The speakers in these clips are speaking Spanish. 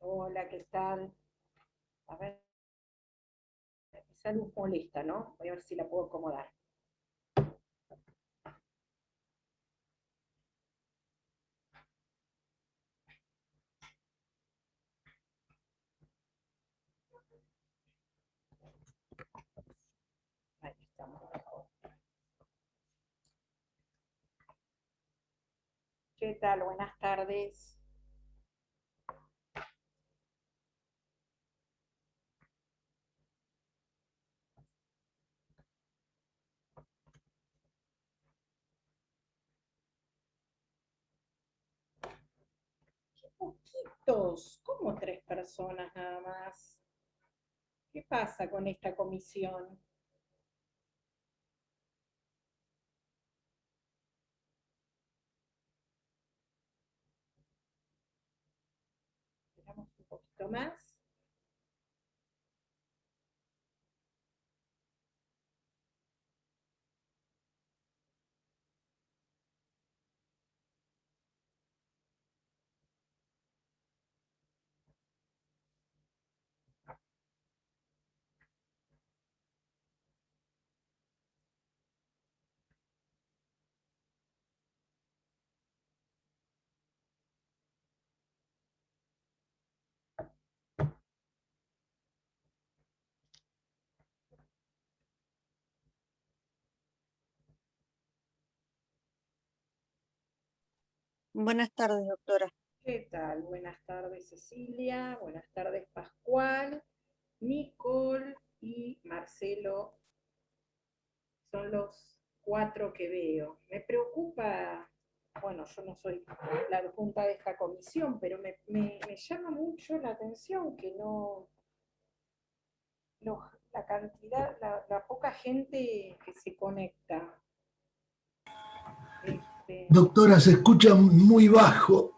Hola, ¿qué tal? A ver, esa luz molesta, ¿no? Voy a ver si la puedo acomodar. Ahí estamos mejor. ¿Qué tal? Buenas tardes. Qué poquitos, ¿cómo tres personas nada más? ¿Qué pasa con esta comisión? Esperamos un poquito más. Buenas tardes, doctora. ¿Qué tal? Buenas tardes, Cecilia. Buenas tardes, Pascual. Nicole y Marcelo son los cuatro que veo. Me preocupa, bueno, yo no soy la adjunta de esta comisión, pero me llama mucho la atención que la cantidad, la poca gente que se conecta. Este, Doctora, se escucha muy bajo.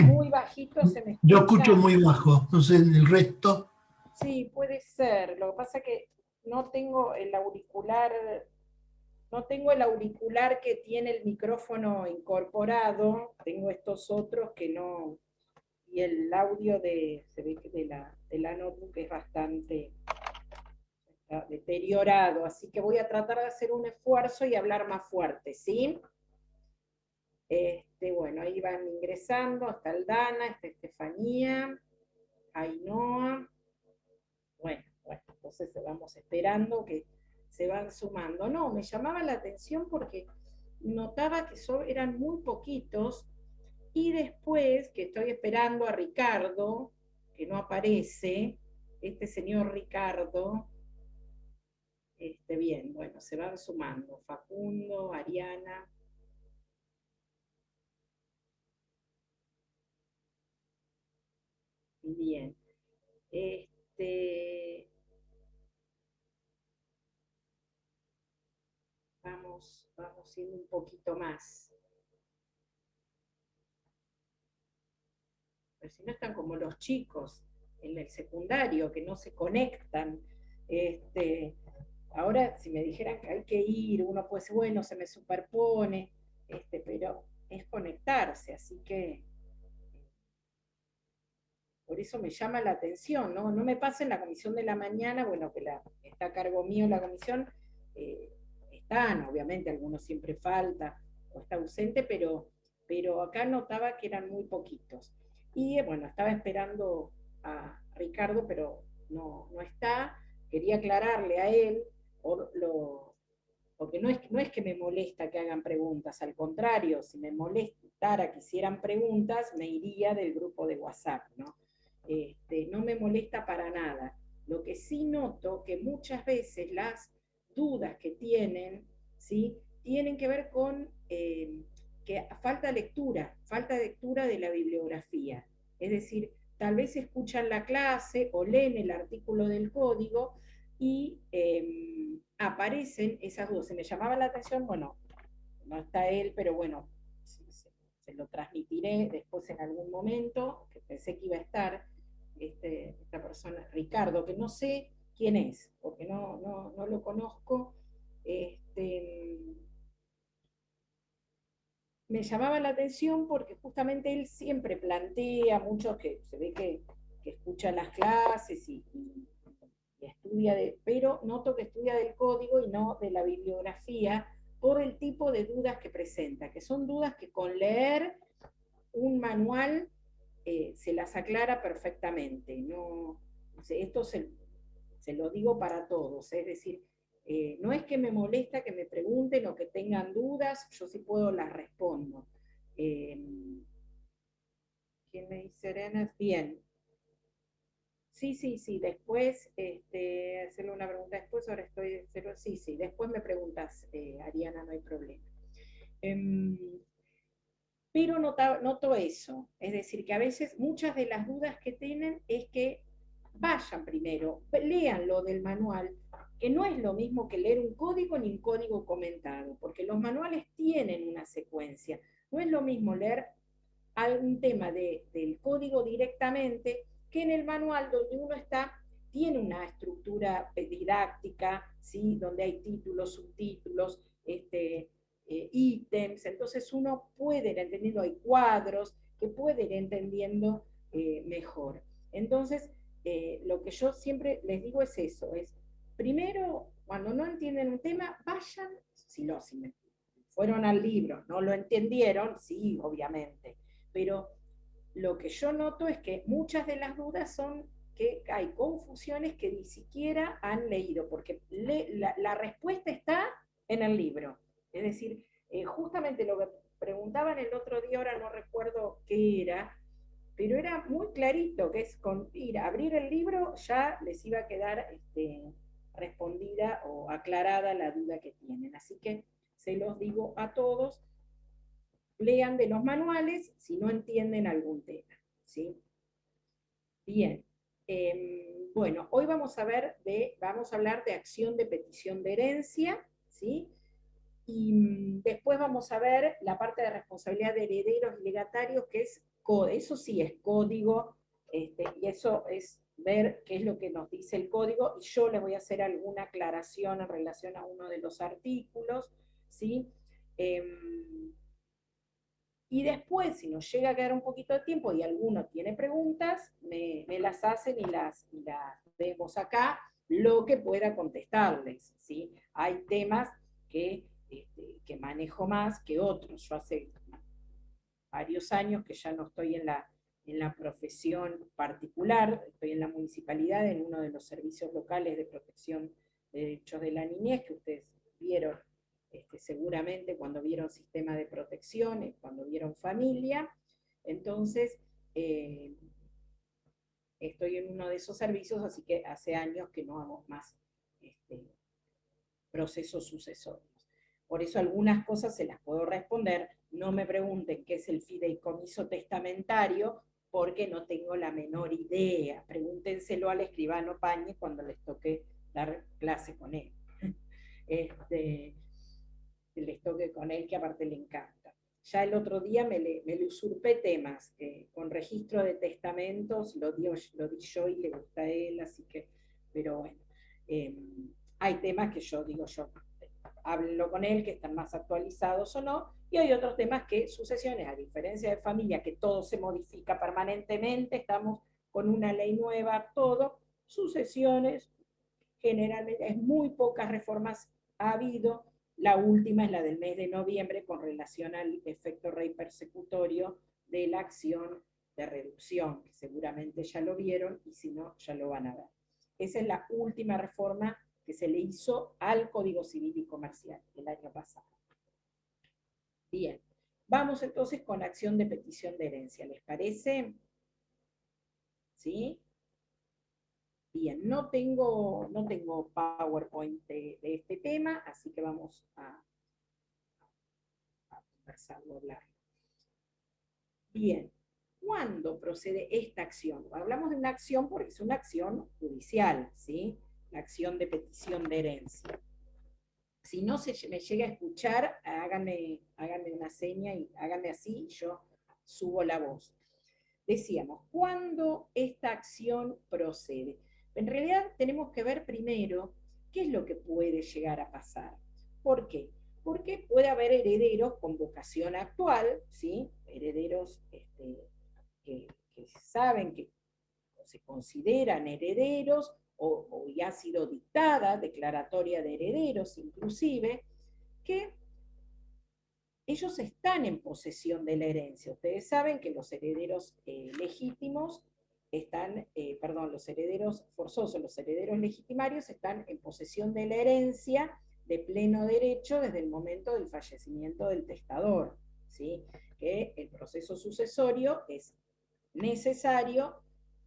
muy bajito se me Yo escucho escucha. muy bajo, no sé, el resto. Sí, puede ser. Lo que pasa es que no tengo el auricular, no tengo el auricular que tiene el micrófono incorporado, tengo estos otros que no, y el audio se ve que de la notebook es bastante deteriorado, así que voy a tratar de hacer un esfuerzo y hablar más fuerte, ¿sí? Bueno, ahí van ingresando, está Aldana, está Estefanía, Ainhoa, bueno, entonces vamos esperando que se van sumando. No, me llamaba la atención porque notaba que eran muy poquitos y después que estoy esperando a Ricardo, que no aparece, este señor Ricardo, bien, bueno, se van sumando, Facundo, Ariana, bien. Este, vamos siendo un poquito más. Pero si no están como los chicos en el secundario, que no se conectan. Este, Ahora, si me dijeran que hay que ir, uno pues bueno, se me superpone, pero es conectarse, así que por eso me llama la atención, ¿no? No me pasa en la comisión de la mañana, bueno, que está a cargo mío la comisión, eh, están, obviamente, algunos siempre falta o está ausente, pero acá notaba que eran muy poquitos. Y bueno, estaba esperando a Ricardo, pero no está. Quería aclararle a él, porque no es que me molesta que hagan preguntas, al contrario, si me molestara que hicieran preguntas, me iría del grupo de WhatsApp, ¿no? No me molesta para nada. Lo que sí noto que muchas veces las dudas que tienen, ¿sí? Tienen que ver con que falta lectura de la bibliografía. Es decir, tal vez escuchan la clase o leen el artículo del código y aparecen esas dudas. Se me llamaba la atención, bueno, no está él, pero bueno, se lo transmitiré después en algún momento, que pensé que iba a estar esta persona, Ricardo, que no sé quién es, porque no lo conozco. Este, Me llamaba la atención porque justamente él siempre plantea mucho, que se ve que escucha las clases y estudia, pero noto que estudia del código y no de la bibliografía por el tipo de dudas que presenta, que son dudas que con leer un manual se las aclara perfectamente. No, esto se lo digo para todos, es decir, no es que me molesta que me pregunten o que tengan dudas, yo sí puedo las respondo. ¿Quién me dice, Arena? Bien. Sí, después, hacerle una pregunta después, ahora estoy, sí, después me preguntas, Ariana, no hay problema. Pero noto eso, es decir, que a veces muchas de las dudas que tienen es que vayan primero, lean lo del manual, que no es lo mismo que leer un código ni un código comentado, porque los manuales tienen una secuencia. No es lo mismo leer algún tema del código directamente que en el manual donde uno tiene una estructura didáctica, ¿sí? Donde hay títulos, subtítulos, ítems, entonces uno puede ir entendiendo, hay cuadros que puede ir entendiendo mejor. Entonces, lo que yo siempre les digo es eso, es primero, cuando no entienden un tema, vayan, si fueron al libro, no lo entendieron, sí, obviamente, pero lo que yo noto es que muchas de las dudas son que hay confusiones que ni siquiera han leído, porque la respuesta está en el libro. Es decir, justamente lo que preguntaban el otro día, ahora no recuerdo qué era, pero era muy clarito, que es con abrir el libro ya les iba a quedar respondida o aclarada la duda que tienen. Así que se los digo a todos, lean de los manuales si no entienden algún tema, ¿sí? Bien. Bueno, hoy vamos a hablar de acción de petición de herencia, ¿sí? Y después vamos a ver la parte de responsabilidad de herederos y legatarios, que eso sí es código, y eso es ver qué es lo que nos dice el código, y yo les voy a hacer alguna aclaración en relación a uno de los artículos, ¿sí? Y después, si nos llega a quedar un poquito de tiempo y alguno tiene preguntas, me las hacen y las vemos acá, lo que pueda contestarles, ¿sí? Hay temas que manejo más que otros. Yo hace varios años que ya no estoy en la profesión particular, estoy en la municipalidad, en uno de los servicios locales de protección de derechos de la niñez, que ustedes vieron seguramente cuando vieron sistema de protección, cuando vieron familia. Entonces, estoy en uno de esos servicios, así que hace años que no hago más procesos sucesorios. Por eso algunas cosas se las puedo responder. No me pregunten qué es el fideicomiso testamentario, porque no tengo la menor idea. Pregúntenselo al escribano Pañe cuando les toque dar clase con él. Les toque con él, que aparte le encanta. Ya el otro día me le usurpé temas, con registro de testamentos, lo di yo y le gusta a él, así que, pero bueno, hay temas que yo digo, háblenlo con él, que están más actualizados o no, y hay otros temas que sucesiones, a diferencia de familia, que todo se modifica permanentemente, estamos con una ley nueva, todo, sucesiones, generalmente es muy pocas reformas ha habido. La última es la del mes de noviembre con relación al efecto rey persecutorio de la acción de reducción, que seguramente ya lo vieron y si no, ya lo van a ver. Esa es la última reforma que se le hizo al Código Civil y Comercial el año pasado. Bien, vamos entonces con acción de petición de herencia, ¿les parece? ¿Sí? Bien, no tengo PowerPoint de este tema, así que vamos a conversarlo, hablarlo. Bien, ¿cuándo procede esta acción? Hablamos de una acción porque es una acción judicial, ¿sí? La acción de petición de herencia. Si no me llega a escuchar, háganme una seña y háganme así, y yo subo la voz. Decíamos, ¿cuándo esta acción procede? En realidad tenemos que ver primero qué es lo que puede llegar a pasar. ¿Por qué? Porque puede haber herederos con vocación actual, ¿sí? Herederos que saben que se consideran herederos, o ya ha sido dictada declaratoria de herederos inclusive, que ellos están en posesión de la herencia. Ustedes saben que los herederos legítimos están, los herederos forzosos, los herederos legitimarios están en posesión de la herencia de pleno derecho desde el momento del fallecimiento del testador, ¿sí? Que el proceso sucesorio es necesario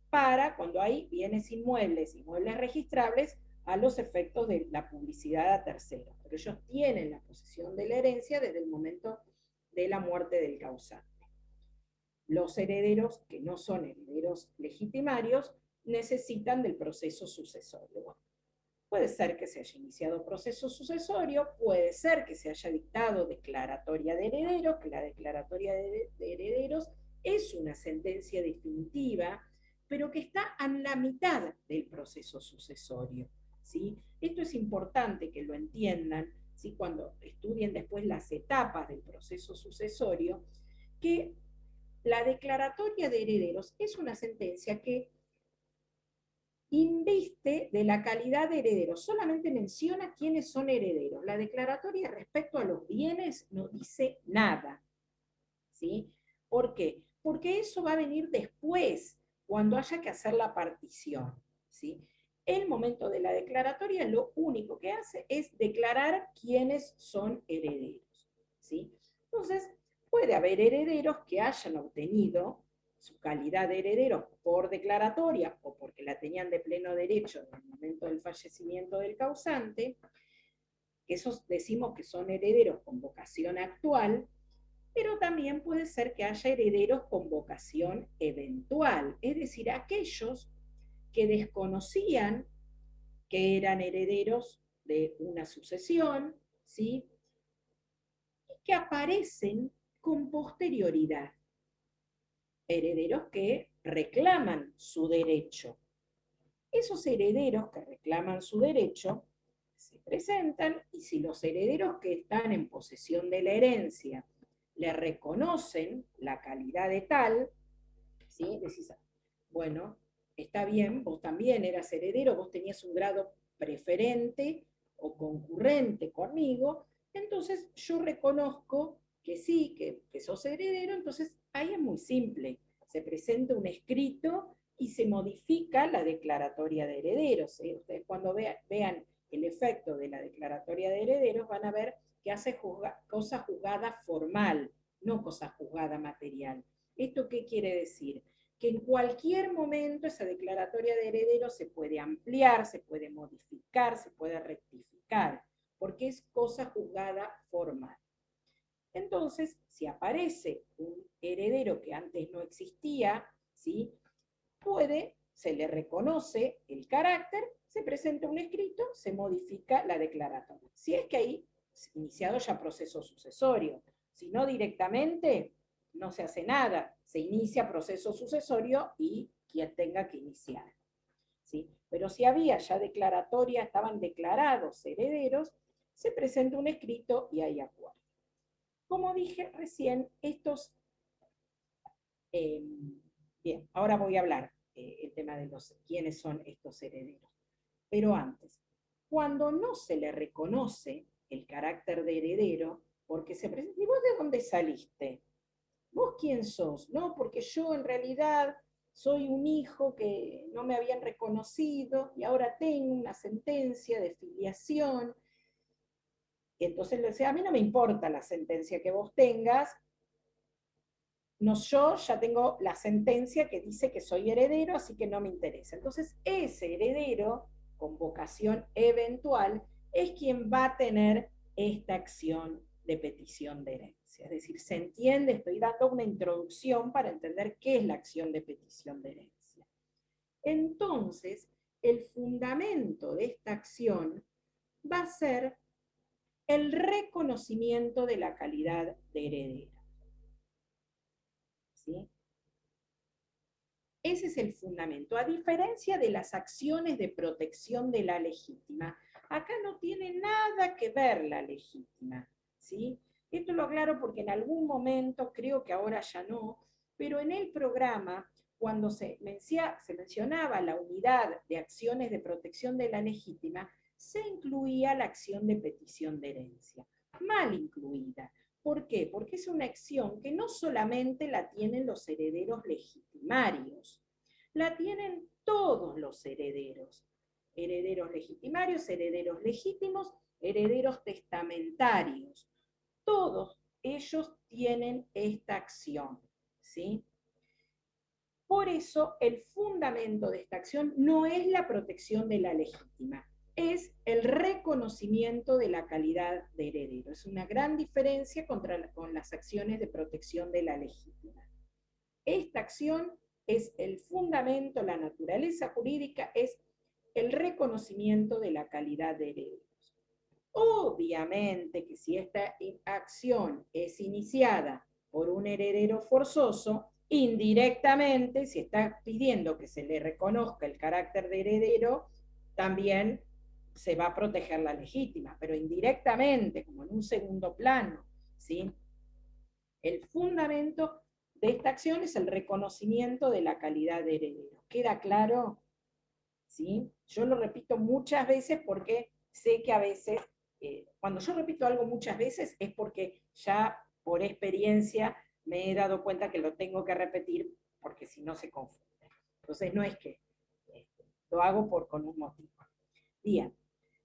para cuando hay bienes inmuebles, inmuebles registrables, a los efectos de la publicidad a terceros. Pero ellos tienen la posesión de la herencia desde el momento de la muerte del causante. Los herederos que no son herederos legitimarios necesitan del proceso sucesorio. Bueno, puede ser que se haya iniciado proceso sucesorio, puede ser que se haya dictado declaratoria de herederos, que la declaratoria de herederos es una sentencia definitiva, pero que está a la mitad del proceso sucesorio, ¿sí? Esto es importante que lo entiendan, ¿sí? Cuando estudien después las etapas del proceso sucesorio, que la declaratoria de herederos es una sentencia que inviste de la calidad de herederos, solamente menciona quiénes son herederos. La declaratoria respecto a los bienes no dice nada, ¿sí? ¿Por qué? Porque eso va a venir después, cuando haya que hacer la partición, ¿sí? El momento de la declaratoria lo único que hace es declarar quiénes son herederos, ¿sí? Entonces, puede haber herederos que hayan obtenido su calidad de herederos por declaratoria o porque la tenían de pleno derecho en el momento del fallecimiento del causante, que esos decimos que son herederos con vocación actual, pero también puede ser que haya herederos con vocación eventual, es decir, aquellos que desconocían que eran herederos de una sucesión, ¿sí? Y que aparecen con posterioridad. Herederos que reclaman su derecho. Esos herederos que reclaman su derecho se presentan, y si los herederos que están en posesión de la herencia le reconocen la calidad de tal, ¿sí? Decís, bueno, está bien, vos también eras heredero, vos tenías un grado preferente o concurrente conmigo, entonces yo reconozco que sí, que sos heredero, entonces ahí es muy simple, se presenta un escrito y se modifica la declaratoria de herederos. Ustedes cuando vean el efecto de la declaratoria de herederos van a ver que hace cosa juzgada formal, no cosa juzgada material. ¿Esto qué quiere decir? Que en cualquier momento esa declaratoria de herederos se puede ampliar, se puede modificar, se puede rectificar, porque es cosa juzgada formal. Entonces, si aparece un heredero que antes no existía, ¿sí? Se le reconoce el carácter, se presenta un escrito, se modifica la declaratoria. Si es que ahí se ha iniciado ya proceso sucesorio, si no directamente, no se hace nada, se inicia proceso sucesorio y quien tenga que iniciar, ¿sí? Pero si había ya declaratoria, estaban declarados herederos, se presenta un escrito y hay acuerdo. Como dije recién, bien, ahora voy a hablar el tema de quiénes son estos herederos. Pero antes, cuando no se le reconoce el carácter de heredero, porque se presenta, ¿y vos de dónde saliste? ¿Vos quién sos? No, porque yo en realidad soy un hijo que no me habían reconocido y ahora tengo una sentencia de filiación. Y entonces le decía, a mí no me importa la sentencia que vos tengas, no, yo ya tengo la sentencia que dice que soy heredero, así que no me interesa. Entonces, ese heredero con vocación eventual es quien va a tener esta acción de petición de herencia. Es decir, se entiende, estoy dando una introducción para entender qué es la acción de petición de herencia. Entonces, el fundamento de esta acción va a ser el reconocimiento de la calidad de heredero. ¿Sí? Ese es el fundamento. A diferencia de las acciones de protección de la legítima, acá no tiene nada que ver la legítima, ¿sí? Esto lo aclaro porque en algún momento, creo que ahora ya no, pero en el programa cuando se mencionaba la unidad de acciones de protección de la legítima, se incluía la acción de petición de herencia, mal incluida. ¿Por qué? Porque es una acción que no solamente la tienen los herederos legitimarios, la tienen todos los herederos. Herederos legitimarios, herederos legítimos, herederos testamentarios. Todos ellos tienen esta acción, ¿sí? Por eso el fundamento de esta acción no es la protección de la legítima, es el reconocimiento de la calidad de heredero. Es una gran diferencia con las acciones de protección de la legítima. Esta acción es el fundamento, la naturaleza jurídica es el reconocimiento de la calidad de herederos. Obviamente que si esta acción es iniciada por un heredero forzoso, indirectamente, si está pidiendo que se le reconozca el carácter de heredero, también se va a proteger la legítima, pero indirectamente, como en un segundo plano, ¿sí? El fundamento de esta acción es el reconocimiento de la calidad de heredero. ¿Queda claro? ¿Sí? Yo lo repito muchas veces porque sé que a veces, cuando yo repito algo muchas veces es porque ya por experiencia me he dado cuenta que lo tengo que repetir porque si no se confunde. Entonces no es que lo hago con un motivo. Bien,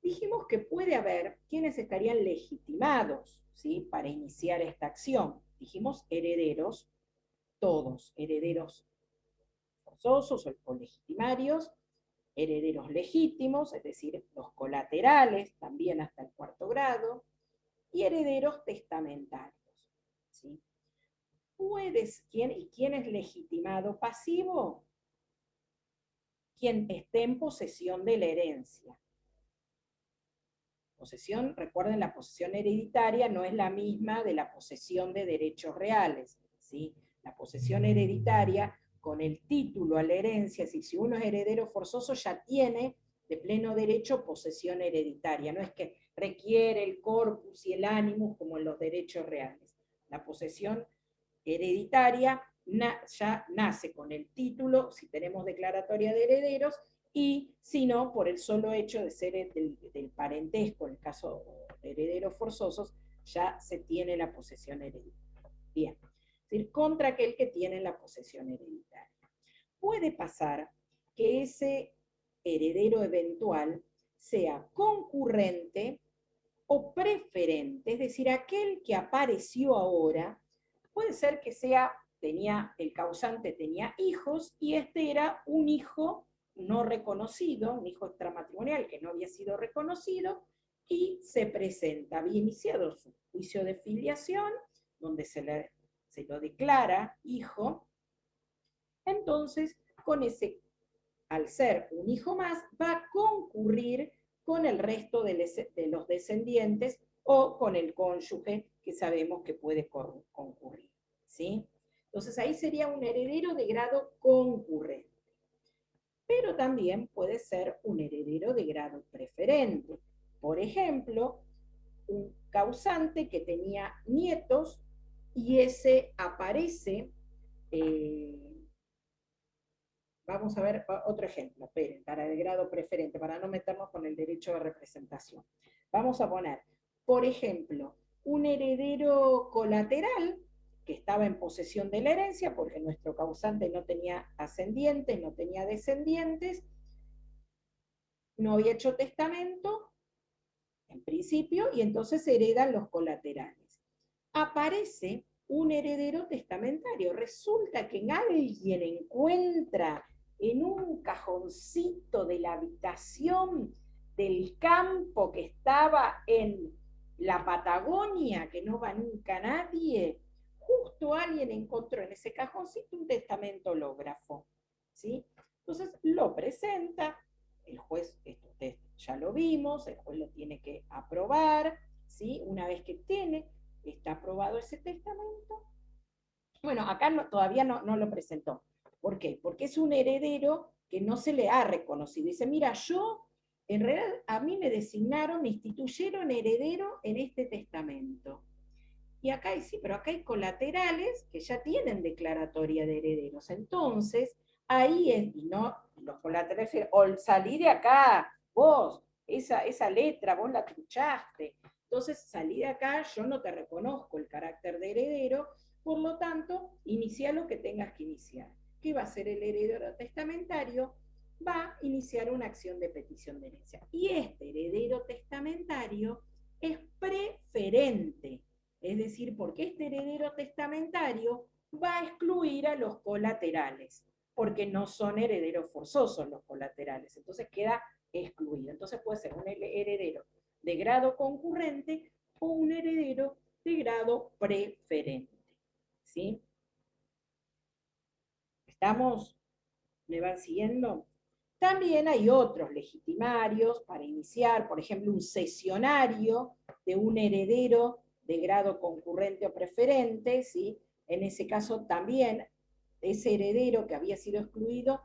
dijimos que puede haber quienes estarían legitimados, ¿sí?, para iniciar esta acción. Dijimos herederos, todos, herederos forzosos o legitimarios, herederos legítimos, es decir, los colaterales, también hasta el 4º grado, y herederos testamentarios, ¿sí? ¿Quién es legitimado pasivo? Quien esté en posesión de la herencia. Posesión, recuerden, la posesión hereditaria no es la misma de la posesión de derechos reales, ¿sí? La posesión hereditaria, con el título a la herencia, si uno es heredero forzoso, ya tiene de pleno derecho posesión hereditaria, no es que requiere el corpus y el animus como en los derechos reales. La posesión hereditaria ya nace con el título, si tenemos declaratoria de herederos, y si no, por el solo hecho de ser del parentesco, en el caso de herederos forzosos, ya se tiene la posesión hereditaria. Bien, es decir, contra aquel que tiene la posesión hereditaria. Puede pasar que ese heredero eventual sea concurrente o preferente, es decir, aquel que apareció ahora, puede ser que el causante tenía hijos y este era un hijo no reconocido, un hijo extramatrimonial que no había sido reconocido, y se presenta, había iniciado su juicio de filiación, donde se lo declara hijo. Entonces, al ser un hijo más, va a concurrir con el resto de los descendientes o con el cónyuge que sabemos que puede concurrir, ¿sí? Entonces ahí sería un heredero de grado concurrente. Pero también puede ser un heredero de grado preferente. Por ejemplo, un causante que tenía nietos y ese aparece, vamos a ver otro ejemplo, para el grado preferente, para no meternos con el derecho de representación. Vamos a poner, por ejemplo, un heredero colateral que estaba en posesión de la herencia, porque nuestro causante no tenía ascendientes, no tenía descendientes, no había hecho testamento, en principio, y entonces heredan los colaterales. Aparece un heredero testamentario. Resulta que alguien encuentra en un cajoncito de la habitación del campo que estaba en la Patagonia, que no va nunca nadie, justo alguien encontró en ese cajoncito un testamento hológrafo, ¿sí? Entonces lo presenta, el juez, esto ya lo vimos, el juez lo tiene que aprobar, ¿sí? Una vez que está aprobado ese testamento. Bueno, acá todavía no lo presentó. ¿Por qué? Porque es un heredero que no se le ha reconocido. Dice, mira, en realidad, a mí me designaron, me instituyeron heredero en este testamento. Y acá sí, pero acá hay colaterales que ya tienen declaratoria de herederos. Entonces, ahí es, y no, los colaterales, o salí de acá, vos, esa letra, vos la truchaste. Entonces, salí de acá, yo no te reconozco el carácter de heredero, por lo tanto, inicia lo que tengas que iniciar. ¿Qué va a hacer el heredero testamentario? Va a iniciar una acción de petición de herencia. Y este heredero testamentario es preferente. Es decir, porque este heredero testamentario va a excluir a los colaterales, porque no son herederos forzosos los colaterales. Entonces queda excluido. Entonces puede ser un heredero de grado concurrente o un heredero de grado preferente. ¿Sí? ¿Estamos? ¿Me van siguiendo? También hay otros legitimarios para iniciar, por ejemplo, un cesionario de un heredero de grado concurrente o preferente, ¿sí? En ese caso también ese heredero que había sido excluido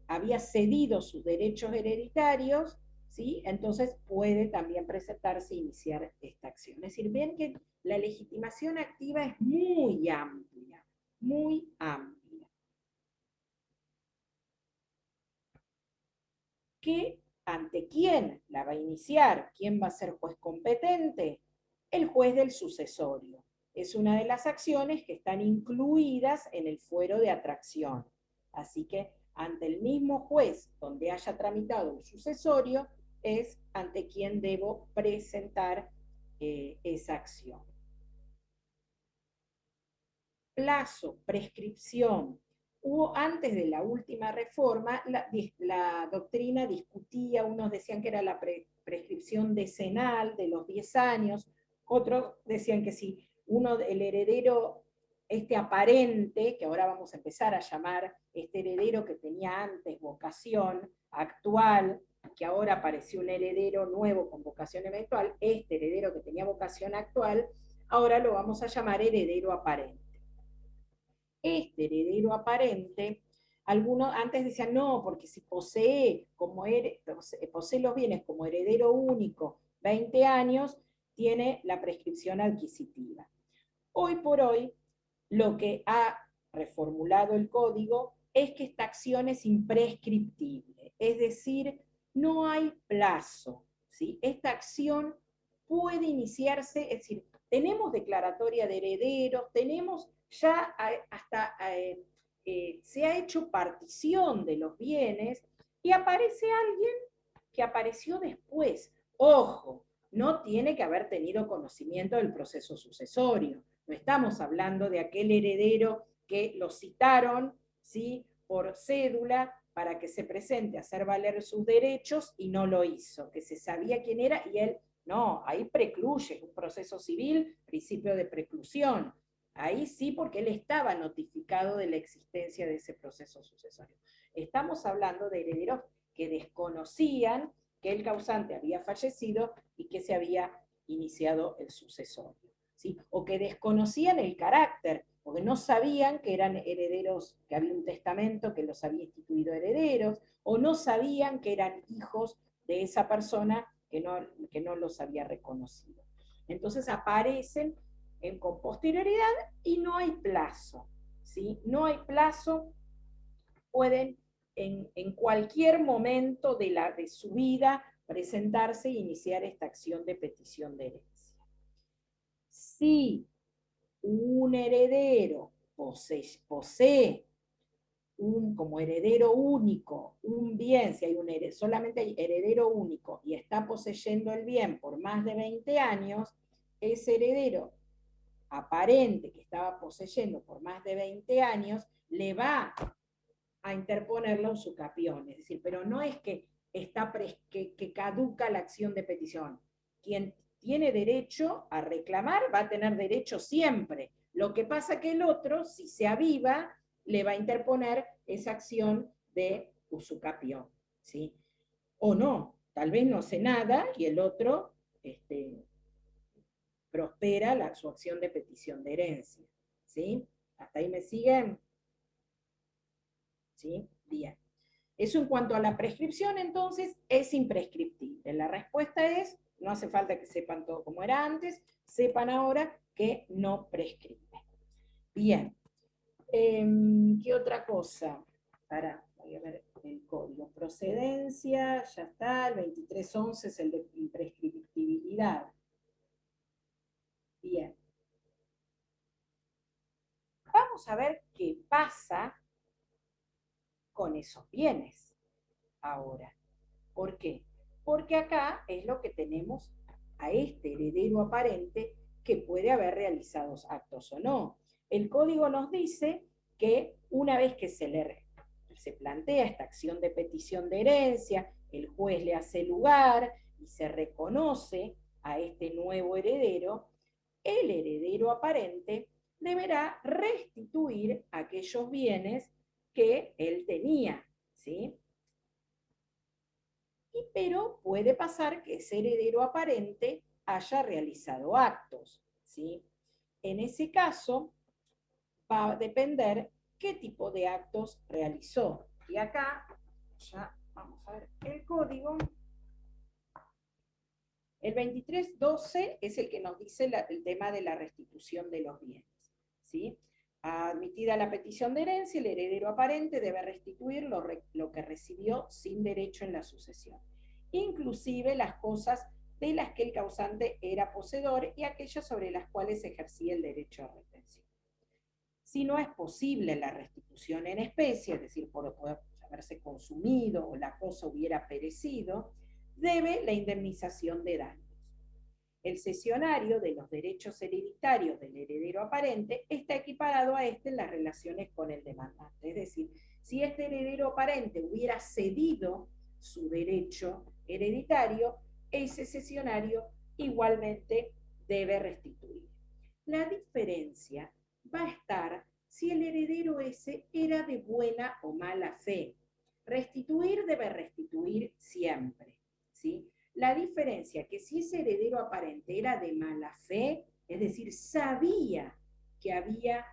había cedido sus derechos hereditarios, ¿sí? Entonces puede también presentarse e iniciar esta acción. Es decir, ven que la legitimación activa es muy amplia, muy amplia. ¿Ante quién la va a iniciar? ¿Quién va a ser juez competente? El juez del sucesorio. Es una de las acciones que están incluidas en el fuero de atracción. Así que ante el mismo juez donde haya tramitado un sucesorio, es ante quien debo presentar esa acción. Plazo, prescripción. Antes de la última reforma, la doctrina discutía, unos decían que era la prescripción decenal de los 10 años, otros decían que si el heredero, este aparente, que ahora vamos a empezar a llamar este heredero que tenía antes vocación actual, que ahora apareció un heredero nuevo con vocación eventual, este heredero que tenía vocación actual, ahora lo vamos a llamar heredero aparente. Este heredero aparente, algunos antes decían, no, porque si posee los bienes como heredero único 20 años, tiene la prescripción adquisitiva. Hoy por hoy, lo que ha reformulado el código es que esta acción es imprescriptible, es decir, no hay plazo, ¿sí? Esta acción puede iniciarse, es decir, tenemos declaratoria de herederos, tenemos ya hasta se ha hecho partición de los bienes y aparece alguien que apareció después. Ojo, no tiene que haber tenido conocimiento del proceso sucesorio. No estamos hablando de aquel heredero que lo citaron, ¿sí?, por cédula para que se presente a hacer valer sus derechos y no lo hizo, que se sabía quién era y él, no, ahí precluye, un proceso civil, principio de preclusión. Ahí sí, porque él estaba notificado de la existencia de ese proceso sucesorio. Estamos hablando de herederos que desconocían que el causante había fallecido y que se había iniciado el sucesorio, ¿sí? O que desconocían el carácter, porque no sabían que eran herederos, que había un testamento que los había instituido herederos, o no sabían que eran hijos de esa persona que no los había reconocido. Entonces aparecen con posterioridad y no hay plazo, ¿sí? No hay plazo, pueden en cualquier momento de su vida presentarse e iniciar esta acción de petición de herencia. Si un heredero posee como heredero único un bien, si hay solamente hay heredero único y está poseyendo el bien por más de 20 años, ese heredero aparente que estaba poseyendo por más de 20 años le va a interponer la usucapión, es decir, pero no es que que caduca la acción de petición. Quien tiene derecho a reclamar va a tener derecho siempre. Lo que pasa que el otro, si se aviva, le va a interponer esa acción de usucapión, ¿sí? O no, tal vez no hace nada y el otro prospera su acción de petición de herencia, ¿sí? ¿Hasta ahí me siguen? ¿Sí? Bien. Eso en cuanto a la prescripción, entonces, es imprescriptible. La respuesta es, no hace falta que sepan todo como era antes, sepan ahora que no prescribe. Bien. ¿Qué otra cosa? Voy a ver el código. Procedencia, ya está, el 2311 es el de imprescriptibilidad. Bien. Vamos a ver qué pasa con esos bienes ahora. ¿Por qué? Porque acá es lo que tenemos a este heredero aparente que puede haber realizado actos o no. El código nos dice que una vez que se plantea esta acción de petición de herencia, el juez le hace lugar y se reconoce a este nuevo heredero, el heredero aparente deberá restituir aquellos bienes que él tenía, ¿sí? Pero puede pasar que ese heredero aparente haya realizado actos, ¿sí? En ese caso, va a depender qué tipo de actos realizó. Y acá, ya vamos a ver el código. El 2312 es el que nos dice el tema de la restitución de los bienes, ¿sí? Admitida la petición de herencia, el heredero aparente debe restituir lo que recibió sin derecho en la sucesión, inclusive las cosas de las que el causante era poseedor y aquellas sobre las cuales ejercía el derecho de retención. Si no es posible la restitución en especie, es decir, por haberse consumido o la cosa hubiera perecido, debe la indemnización de daños. El cesionario de los derechos hereditarios del heredero aparente está equiparado a este en las relaciones con el demandante. Es decir, si este heredero aparente hubiera cedido su derecho hereditario, ese cesionario igualmente debe restituir. La diferencia va a estar si el heredero ese era de buena o mala fe. Restituir debe restituir siempre, ¿sí? La diferencia que si ese heredero aparente era de mala fe, es decir, sabía que había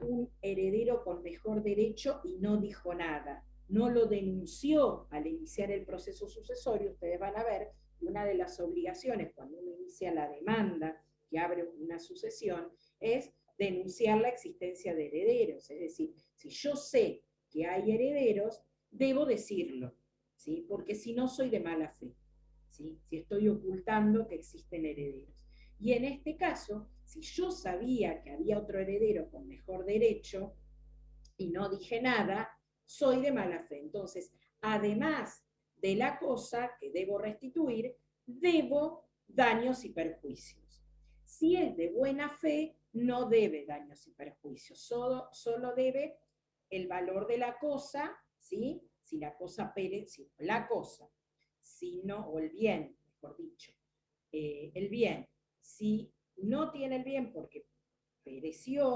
un heredero con mejor derecho y no dijo nada, no lo denunció al iniciar el proceso sucesorio, ustedes van a ver que una de las obligaciones cuando uno inicia la demanda que abre una sucesión es denunciar la existencia de herederos, es decir, si yo sé que hay herederos, debo decirlo, ¿sí? Porque si no soy de mala fe. ¿Sí? Si estoy ocultando que existen herederos. Y en este caso, si yo sabía que había otro heredero con mejor derecho y no dije nada, soy de mala fe. Entonces, además de la cosa que debo restituir, debo daños y perjuicios. Si es de buena fe, no debe daños y perjuicios, solo debe el valor de la cosa, ¿sí? Si la cosa perece, la cosa, sino, o el bien, mejor dicho, el bien, si no tiene el bien porque pereció,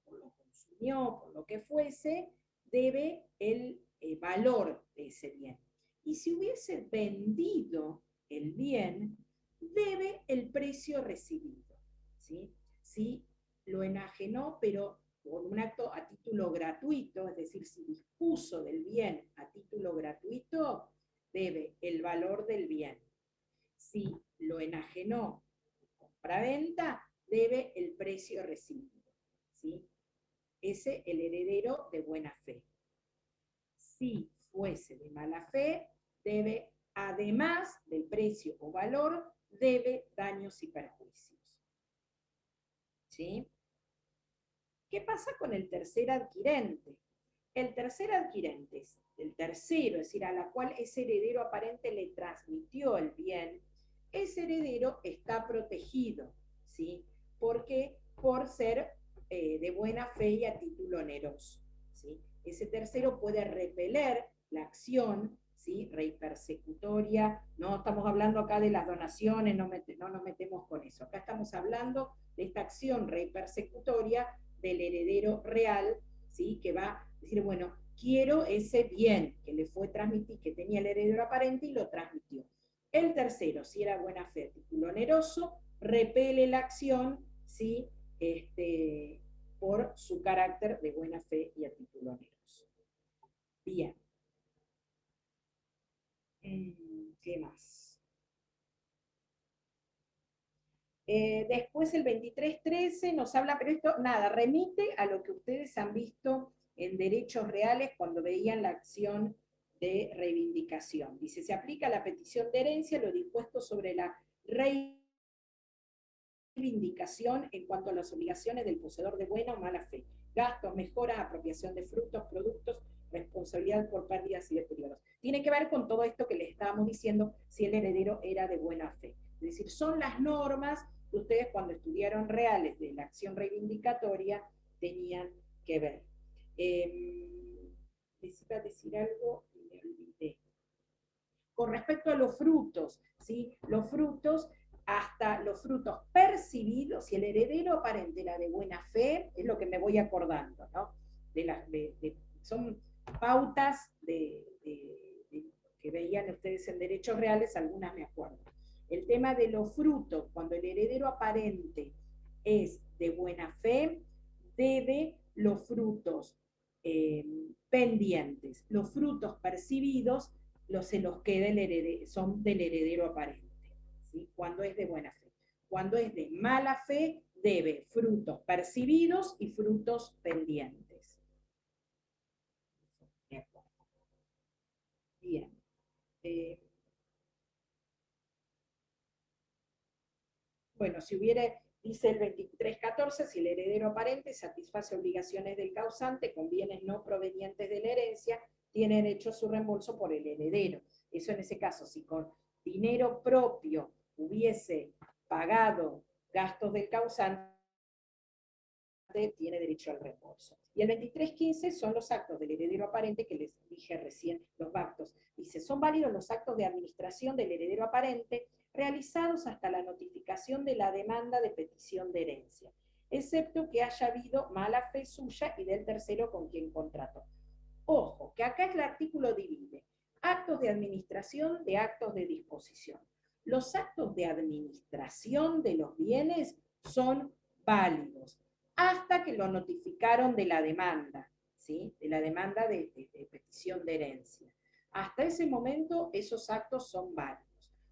o lo consumió, por lo que fuese, debe el valor de ese bien. Y si hubiese vendido el bien, debe el precio recibido, ¿sí? Si lo enajenó, pero por un acto a título gratuito, es decir, si dispuso del bien a título gratuito, debe el valor del bien. Si lo enajenó compra-venta, debe el precio recibido, ¿sí? Ese el heredero de buena fe. Si fuese de mala fe, debe, además del precio o valor, debe daños y perjuicios, ¿sí? ¿Qué pasa con el tercer adquirente? El tercer adquirente, el tercero, es decir, a la cual ese heredero aparente le transmitió el bien, ese heredero está protegido, ¿sí? Porque por ser de buena fe y a título oneroso, ¿sí? Ese tercero puede repeler la acción, ¿sí? Rey persecutoria, no estamos hablando acá de las donaciones, no nos metemos con eso, acá estamos hablando de esta acción rey persecutoria del heredero real, ¿sí? Que va a decir, bueno, quiero ese bien que le fue transmitido, que tenía el heredero aparente y lo transmitió. El tercero, si era buena fe, título oneroso, repele la acción, ¿sí? Por su carácter de buena fe y a título oneroso. Bien. ¿Qué más? Después el 2313 nos habla, pero esto, nada, remite a lo que ustedes han visto en derechos reales cuando veían la acción de reivindicación. Dice, se aplica a la petición de herencia lo dispuesto sobre la reivindicación en cuanto a las obligaciones del poseedor de buena o mala fe, gastos, mejoras, apropiación de frutos, productos, responsabilidad por pérdidas y deterioros. Tiene que ver con todo esto que le estábamos diciendo, si el heredero era de buena fe. Es decir, son las normas que ustedes cuando estudiaron reales de la acción reivindicatoria tenían que ver. Les iba a decir algo y me olvidé. Con respecto a los frutos, ¿sí? Los frutos, hasta los frutos percibidos, si el heredero aparente era de buena fe, es lo que me voy acordando, ¿no? Son pautas que veían ustedes en derechos reales, algunas me acuerdo. El tema de los frutos, cuando el heredero aparente es de buena fe, debe los frutos pendientes, los frutos percibidos, se los queda el heredero, son del heredero aparente, ¿sí? Cuando es de buena fe. Cuando es de mala fe, debe frutos percibidos y frutos pendientes. Bien. Bueno, si hubiera, dice el 2314, si el heredero aparente satisface obligaciones del causante con bienes no provenientes de la herencia, tiene derecho a su reembolso por el heredero. Eso en ese caso, si con dinero propio hubiese pagado gastos del causante, tiene derecho al reembolso. Y el 2315 son los actos del heredero aparente que les dije recién, los actos. Dice, son válidos los actos de administración del heredero aparente realizados hasta la notificación de la demanda de petición de herencia, excepto que haya habido mala fe suya y del tercero con quien contrató. Ojo, que acá el artículo divide actos de administración de actos de disposición. Los actos de administración de los bienes son válidos hasta que lo notificaron de la demanda, ¿sí? De la demanda de petición de herencia. Hasta ese momento esos actos son válidos.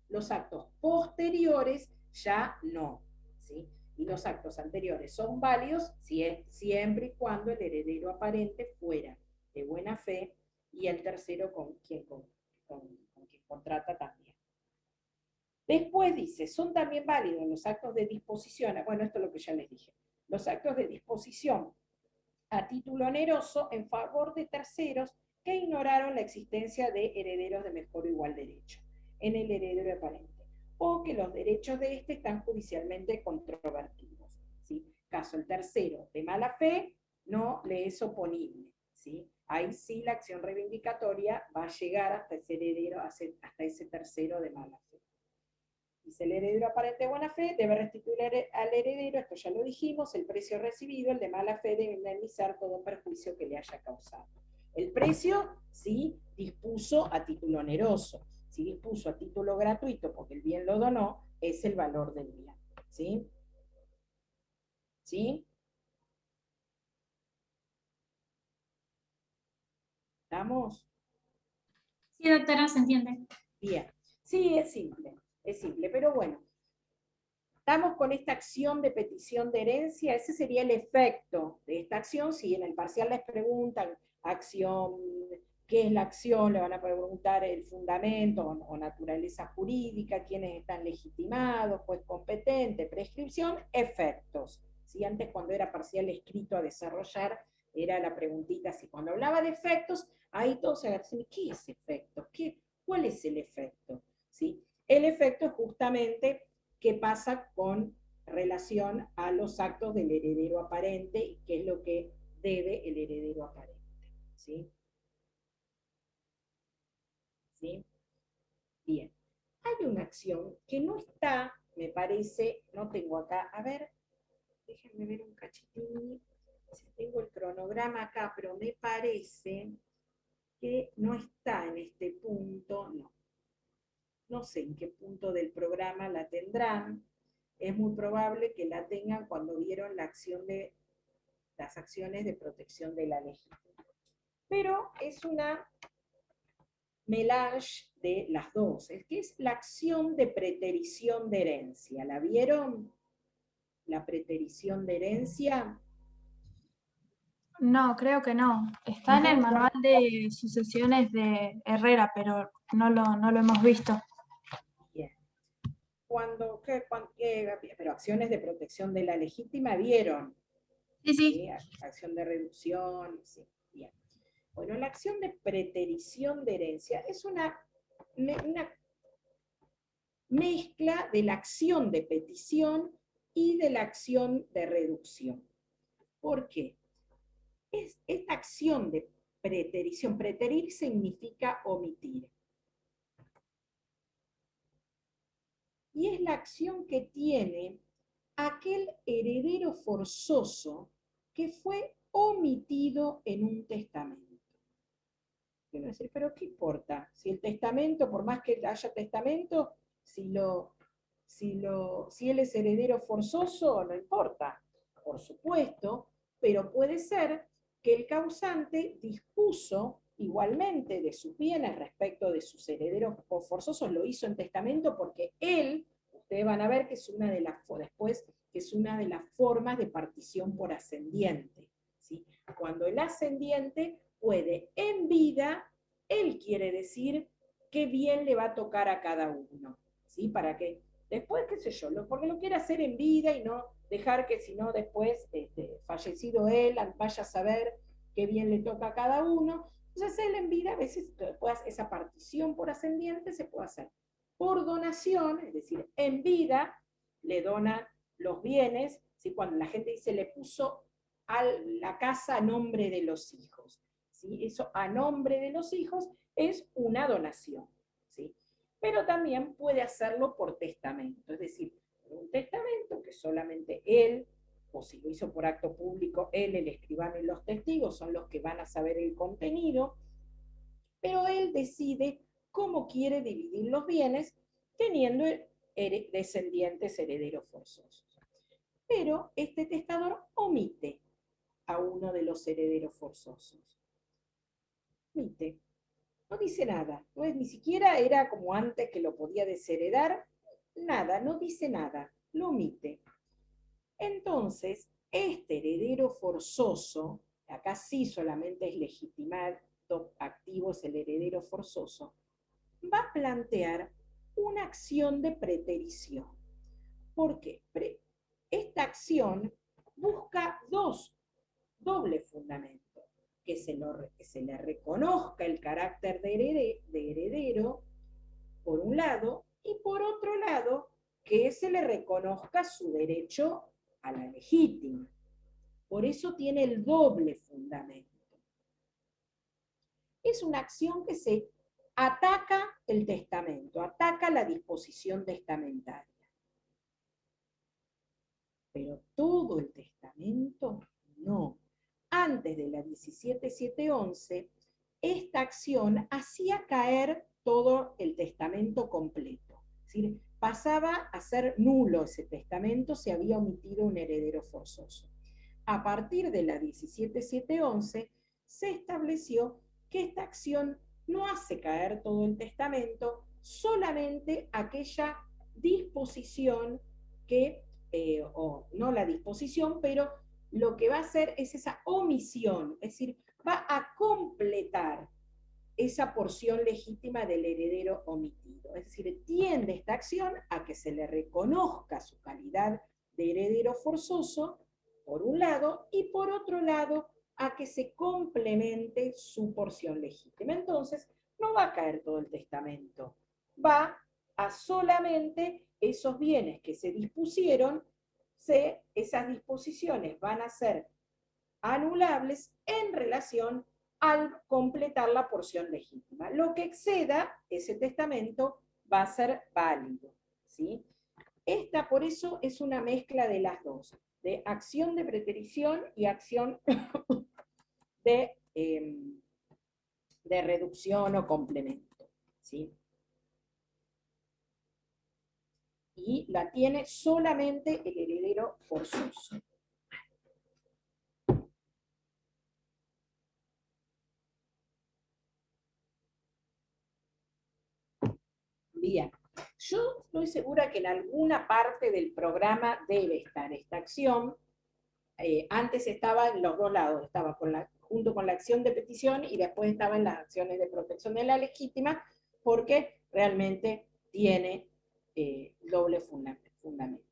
Los actos posteriores ya no, ¿sí? Y los actos anteriores son válidos siempre y cuando el heredero aparente fuera de buena fe y el tercero con quien contrata también. Después dice, son también válidos los actos de disposición, bueno, esto es lo que ya les dije, los actos de disposición a título oneroso en favor de terceros que ignoraron la existencia de herederos de mejor o igual derecho en el heredero aparente, o que los derechos de este están judicialmente controvertidos, ¿sí? Caso el tercero de mala fe no le es oponible, ¿sí? Ahí sí la acción reivindicatoria va a llegar hasta ese heredero, hasta ese tercero de mala fe. Dice, el heredero aparente de buena fe debe restituir al heredero, esto ya lo dijimos, el precio recibido, el de mala fe debe indemnizar todo perjuicio que le haya causado. El precio, sí, dispuso a título oneroso. Si dispuso a título gratuito porque el bien lo donó, es el valor del bien. ¿Sí? ¿Sí? ¿Estamos? Sí, doctora, se entiende. Bien. Sí, es simple, pero bueno. Estamos con esta acción de petición de herencia, ese sería el efecto de esta acción. Si en el parcial les preguntan acción, ¿qué es la acción? Le van a preguntar el fundamento o naturaleza jurídica, quiénes están legitimados, juez competente, prescripción, efectos. ¿Sí? Antes, cuando era parcial escrito a desarrollar, era la preguntita así. Cuando hablaba de efectos, ahí todos se agarran, ¿qué es efecto? ¿Cuál es el efecto? ¿Sí? El efecto es justamente qué pasa con relación a los actos del heredero aparente y qué es lo que debe el heredero aparente. ¿Sí? ¿Sí? Bien. Hay una acción que no está, me parece, no tengo acá, a ver, déjenme ver un cachitín, si tengo el cronograma acá, pero me parece que no está en este punto, no. No sé en qué punto del programa la tendrán. Es muy probable que la tengan cuando vieron las acciones de protección de la ley. Pero es una melange de las dos, es que es la acción de preterición de herencia. ¿La vieron? La preterición de herencia. No, creo que no. Está en el manual de sucesiones de Herrera, pero no lo hemos visto. Bien. Pero acciones de protección de la legítima, ¿vieron? Sí, sí. ¿Sí? Acción de reducción, sí, bien. Bueno, la acción de preterición de herencia es una mezcla de la acción de petición y de la acción de reducción. ¿Por qué? Esta acción de preterición, preterir significa omitir. Y es la acción que tiene aquel heredero forzoso que fue omitido en un testamento. Quiero decir, pero ¿qué importa? Si el testamento, por más que haya testamento, si él es heredero forzoso, no importa, por supuesto, pero puede ser que el causante dispuso igualmente de sus bienes respecto de sus herederos forzosos, lo hizo en testamento porque él, ustedes van a ver que es una de las, después, que es una de las formas de partición por ascendiente, ¿sí? Cuando el ascendiente puede en vida, él quiere decir qué bien le va a tocar a cada uno, ¿sí? Para que después, qué sé yo, porque lo quiere hacer en vida y no dejar que si no después, fallecido él, vaya a saber qué bien le toca a cada uno. Entonces él en vida, a veces esa partición por ascendiente se puede hacer por donación, es decir, en vida le dona los bienes, ¿sí? Cuando la gente dice le puso a la casa a nombre de los hijos, ¿sí? Eso a nombre de los hijos es una donación, ¿sí? Pero también puede hacerlo por testamento, es decir, un testamento que solamente él, o si lo hizo por acto público, él, el escribano y los testigos son los que van a saber el contenido, pero él decide cómo quiere dividir los bienes teniendo descendientes herederos forzosos. Pero este testador omite a uno de los herederos forzosos. Omite. No dice nada, no es, ni siquiera era como antes que lo podía desheredar, nada, no dice nada, lo omite. Entonces, este heredero forzoso, acá sí solamente es legitimado activo, es el heredero forzoso, va a plantear una acción de preterición. ¿Por qué? Esta acción busca doble fundamento. Que se le reconozca el carácter de heredero, por un lado, y por otro lado, que se le reconozca su derecho a la legítima. Por eso tiene el doble fundamento. Es una acción que se ataca el testamento, ataca la disposición testamentaria. Pero todo el testamento, no. Antes de la 17711, esta acción hacía caer todo el testamento completo. Es decir, pasaba a ser nulo ese testamento si había omitido un heredero forzoso. A partir de la 17711 se estableció que esta acción no hace caer todo el testamento, solamente aquella disposición que, o no la disposición, pero lo que va a hacer es esa omisión, es decir, va a completar esa porción legítima del heredero omitido. Es decir, tiende esta acción a que se le reconozca su calidad de heredero forzoso, por un lado, y por otro lado, a que se complemente su porción legítima. Entonces, no va a caer todo el testamento, va a solamente esos bienes que se dispusieron, esas disposiciones van a ser anulables en relación al completar la porción legítima. Lo que exceda ese testamento va a ser válido, ¿sí? Esta, por eso, es una mezcla de las dos, de acción de preterición y acción de reducción o complemento, ¿sí? Y la tiene solamente el heredero forzoso. estoy segura que en alguna parte del programa debe estar esta acción. Antes estaba en los dos lados, estaba junto con la acción de petición y después estaba en las acciones de protección de la legítima, porque realmente tiene doble fundamento.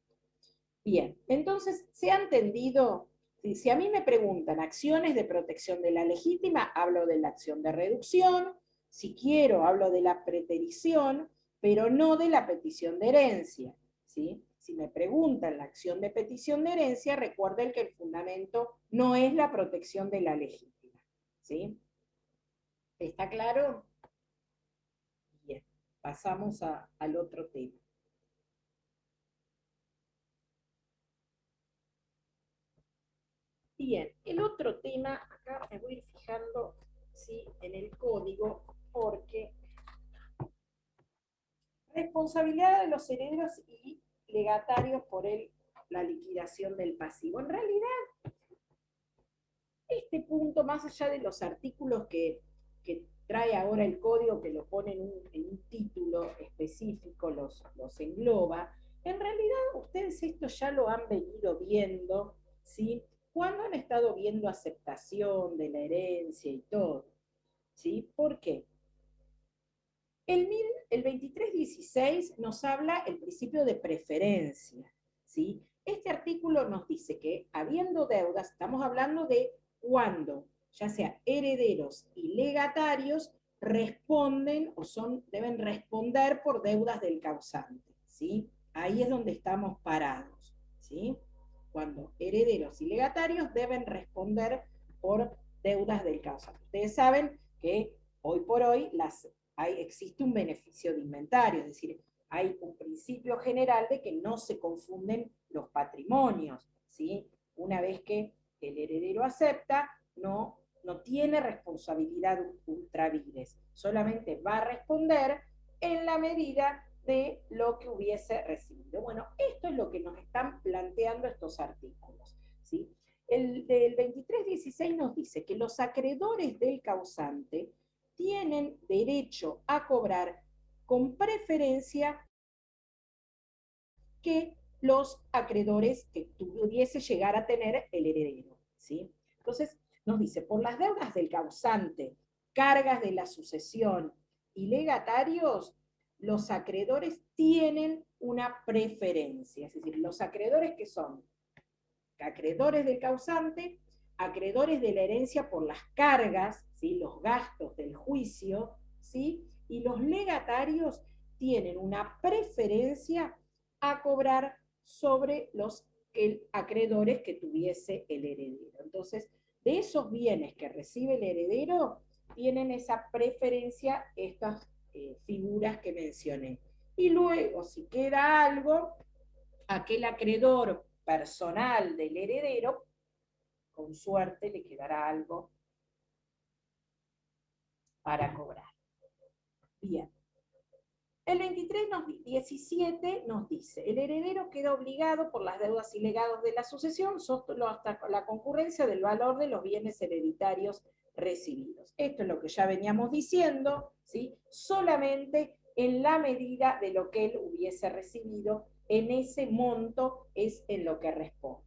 Bien, entonces, ¿se ha entendido? Si a mí me preguntan acciones de protección de la legítima, hablo de la acción de reducción, si quiero hablo de la preterición, pero no de la petición de herencia, ¿sí? Si me preguntan la acción de petición de herencia, recuerden que el fundamento no es la protección de la legítima, ¿sí? ¿Está claro? Bien, pasamos al otro tema. Bien, el otro tema, acá me voy a ir fijando, ¿sí?, en el código, porque responsabilidad de los herederos y legatarios por la liquidación del pasivo. En realidad, este punto, más allá de los artículos que trae ahora el código, que lo pone en un título específico, los engloba, en realidad ustedes esto ya lo han venido viendo, ¿sí?, cuando han estado viendo aceptación de la herencia y todo, ¿sí? ¿Por qué? El 2316 nos habla el principio de preferencia, ¿sí? Este artículo nos dice que, habiendo deudas, estamos hablando de cuando, ya sea herederos y legatarios, responden o deben responder por deudas del causante, ¿sí? Ahí es donde estamos parados, ¿sí? Cuando herederos y legatarios deben responder por deudas del causante. Ustedes saben que hoy por hoy existe un beneficio de inventario, es decir, hay un principio general de que no se confunden los patrimonios, ¿sí? Una vez que el heredero acepta, no tiene responsabilidad ultra vires, solamente va a responder en la medida de lo que hubiese recibido. Bueno, esto es lo que nos están planteando estos artículos, ¿sí? El del 2316 nos dice que los acreedores del causante tienen derecho a cobrar con preferencia que los acreedores que pudiese llegar a tener el heredero, ¿sí? Entonces, nos dice, por las deudas del causante, cargas de la sucesión y legatarios, los acreedores tienen una preferencia, es decir, los acreedores que son acreedores del causante, acreedores de la herencia por las cargas, ¿sí?, los gastos del juicio, ¿sí?, y los legatarios tienen una preferencia a cobrar sobre los acreedores que tuviese el heredero. Entonces, de esos bienes que recibe el heredero, tienen esa preferencia estas figuras que mencioné. Y luego, si queda algo, aquel acreedor personal del heredero, con suerte le quedará algo para cobrar. Bien. El 2317 nos dice, el heredero queda obligado por las deudas y legados de la sucesión solo hasta la concurrencia del valor de los bienes hereditarios recibidos. Esto es lo que ya veníamos diciendo, ¿sí?, solamente en la medida de lo que él hubiese recibido, en ese monto es en lo que responde.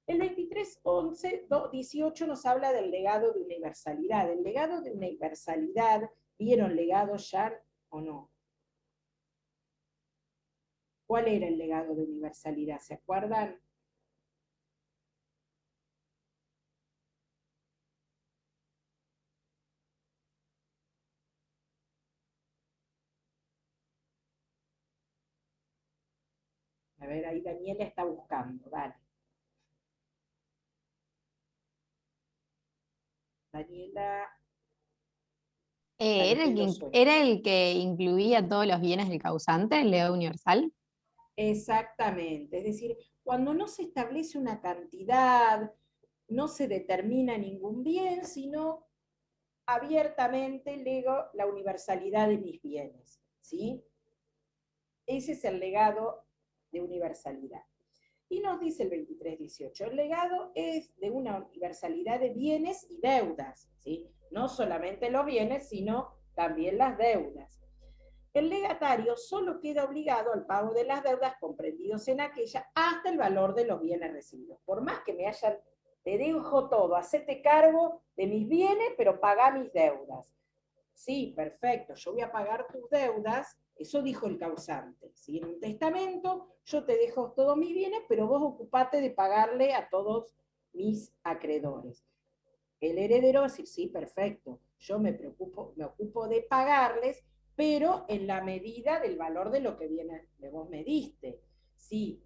El 2318 nos habla del legado de universalidad. El legado de universalidad, ¿vieron legado ya o no? ¿Cuál era el legado de universalidad? ¿Se acuerdan? A ver, ahí Daniela está buscando, dale. Daniela. ¿Era el que incluía todos los bienes del causante, el legado universal? Exactamente, es decir, cuando no se establece una cantidad, no se determina ningún bien, sino abiertamente lego la universalidad de mis bienes, ¿sí? Ese es el legado de universalidad. Y nos dice el 2318, el legado es de una universalidad de bienes y deudas, ¿sí? No solamente los bienes, sino también las deudas. el legatario solo queda obligado al pago de las deudas comprendidos en aquella hasta el valor de los bienes recibidos. Por más que me hayan, te dejo todo, hacete cargo de mis bienes, pero pagá mis deudas. Sí, perfecto, yo voy a pagar tus deudas, eso dijo el causante. ¿Sí? En un testamento yo te dejo todos mis bienes, pero vos ocupate de pagarle a todos mis acreedores. El heredero va a decir, sí, perfecto, yo me ocupo de pagarles, pero en la medida del valor de lo que vos me diste. Si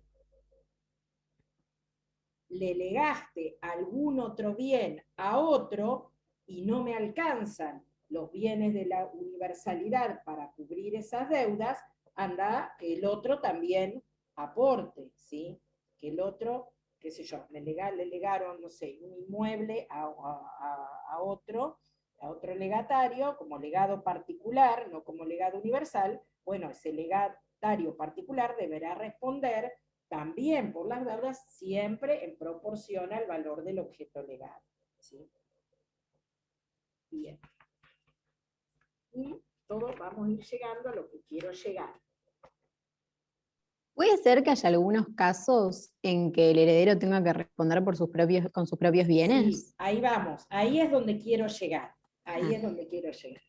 le legaste algún otro bien a otro y no me alcanzan los bienes de la universalidad para cubrir esas deudas, anda que el otro también aporte, ¿sí? Que el otro, qué sé yo, le legaron, no sé, un inmueble a otro legatario como legado particular, no como legado universal. Bueno, ese legatario particular deberá responder también por las deudas, siempre en proporción al valor del objeto legado. ¿Sí? Bien. Y todo vamos a ir llegando a lo que quiero llegar. ¿Puede ser que haya algunos casos en que el heredero tenga que responder por con sus propios bienes? Sí, ahí vamos, ahí es donde quiero llegar. Ahí Ah. es donde quiero llegar.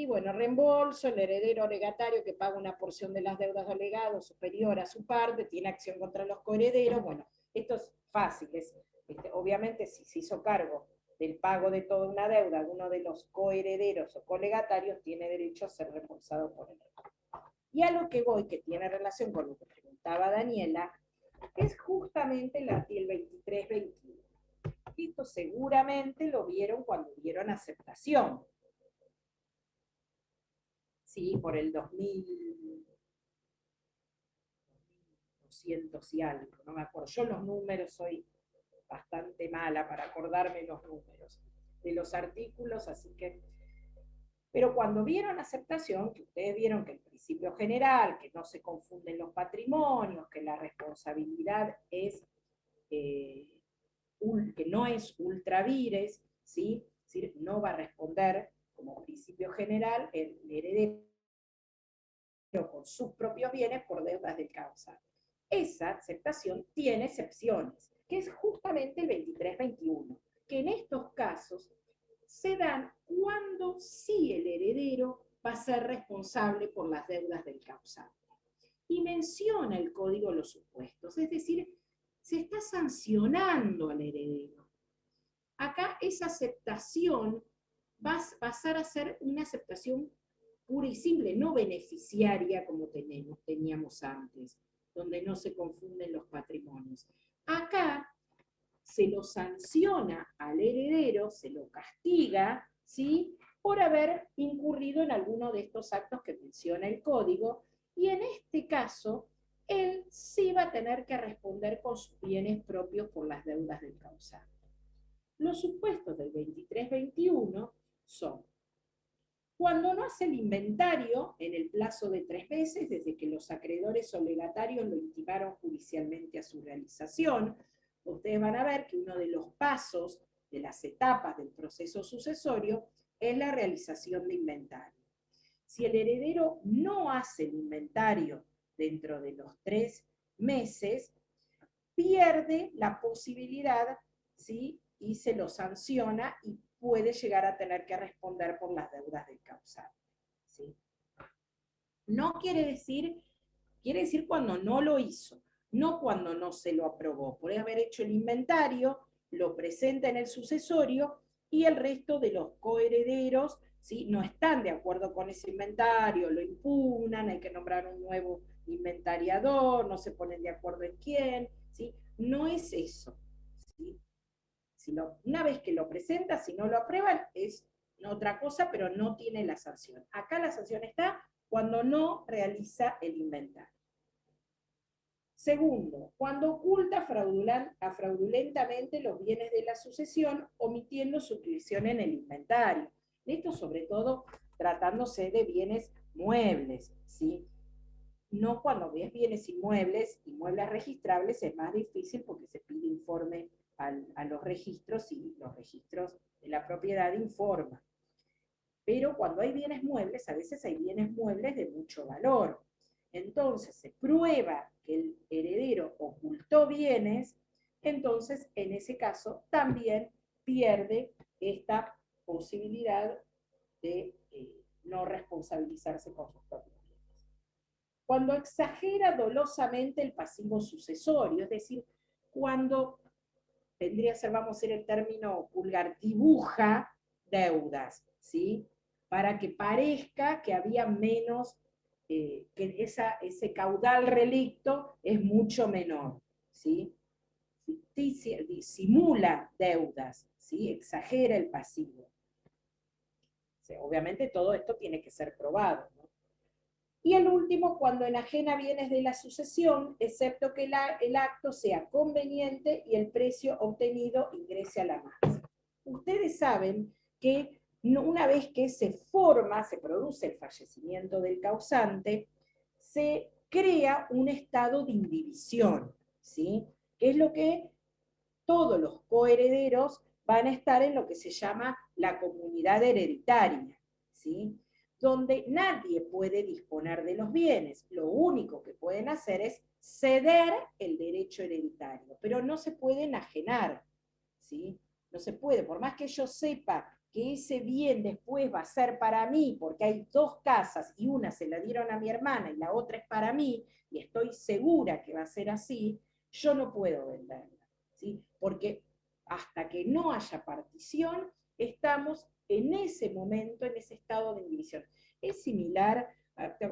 Bueno, reembolso, el heredero legatario que paga una porción de las deudas del legado superior a su parte, tiene acción contra los coherederos. Bueno, esto es fácil, obviamente si se hizo cargo del pago de toda una deuda de uno de los coherederos o colegatarios, tiene derecho a ser reembolsado por él. Y a lo que voy, que tiene relación con lo que preguntaba Daniela, es justamente el 23-21. Esto seguramente lo vieron cuando vieron aceptación. Sí, por el 2200 y algo, no me acuerdo. Yo los números soy bastante mala para acordarme los números de los artículos, así que... Pero cuando vieron aceptación, que ustedes vieron que el principio general, que no se confunden los patrimonios, que la responsabilidad es... que no es ultra vires, ¿sí? Es decir, no va a responder como principio general el heredero con sus propios bienes por deudas del causante. Esa aceptación tiene excepciones, que es justamente el 23-21, que en estos casos se dan cuando sí el heredero va a ser responsable por las deudas del causante. Y menciona el código los supuestos, es decir, se está sancionando al heredero. Acá esa aceptación va a pasar a ser una aceptación pura y simple, no beneficiaria como teníamos antes, donde no se confunden los patrimonios. Acá se lo sanciona al heredero, se lo castiga, ¿sí? Por haber incurrido en alguno de estos actos que menciona el código, y en este caso, él sí va a tener que responder con sus bienes propios por las deudas del causante. Los supuestos del 23-21 son: cuando no hace el inventario en el plazo de 3 meses, desde que los acreedores o legatarios lo intimaron judicialmente a su realización, ustedes van a ver que uno de los pasos de las etapas del proceso sucesorio es la realización de inventario. Si el heredero no hace el inventario dentro de los 3 meses, pierde la posibilidad, ¿sí? Y se lo sanciona y puede llegar a tener que responder por las deudas del causante. ¿Sí? No quiere decir cuando no lo hizo, no cuando no se lo aprobó. Puede haber hecho el inventario, lo presenta en el sucesorio y el resto de los coherederos, ¿sí? No están de acuerdo con ese inventario, lo impugnan, hay que nombrar un nuevo inventariador, no se ponen de acuerdo en quién, ¿sí? No es eso, ¿sí? Una vez que lo presenta, si no lo aprueban, es otra cosa, pero no tiene la sanción. Acá la sanción está cuando no realiza el inventario. Segundo, cuando oculta fraudulentamente los bienes de la sucesión, omitiendo su inscripción en el inventario. Esto sobre todo tratándose de bienes muebles, ¿sí? No cuando ves bienes inmuebles registrables es más difícil porque se pide informe a los registros y los registros de la propiedad informan. Pero cuando hay bienes muebles, a veces hay bienes muebles de mucho valor. Entonces se prueba que el heredero ocultó bienes, entonces en ese caso también pierde esta posibilidad de no responsabilizarse con sus propios bienes. Cuando exagera dolosamente el pasivo sucesorio, es decir, cuando vendría a ser, vamos a hacer el término vulgar, dibuja deudas, ¿sí? Para que parezca que había menos, que ese caudal relicto es mucho menor, ¿sí? Simula deudas, ¿sí? Exagera el pasivo. O sea, obviamente todo esto tiene que ser probado, ¿no? Y el último, cuando enajena bienes de la sucesión, excepto que el acto sea conveniente y el precio obtenido ingrese a la masa. Ustedes saben que una vez que se produce el fallecimiento del causante, se crea un estado de indivisión, ¿sí? Que es lo que todos los coherederos van a estar en lo que se llama la comunidad hereditaria, ¿sí? Donde nadie puede disponer de los bienes. Lo único que pueden hacer es ceder el derecho hereditario, pero no se puede enajenar, ¿sí? No se puede, por más que yo sepa que ese bien después va a ser para mí, porque hay dos casas y una se la dieron a mi hermana y la otra es para mí, y estoy segura que va a ser así, yo no puedo venderla, ¿sí? Porque hasta que no haya partición, estamos en ese momento, en ese estado de indivisión. Es similar,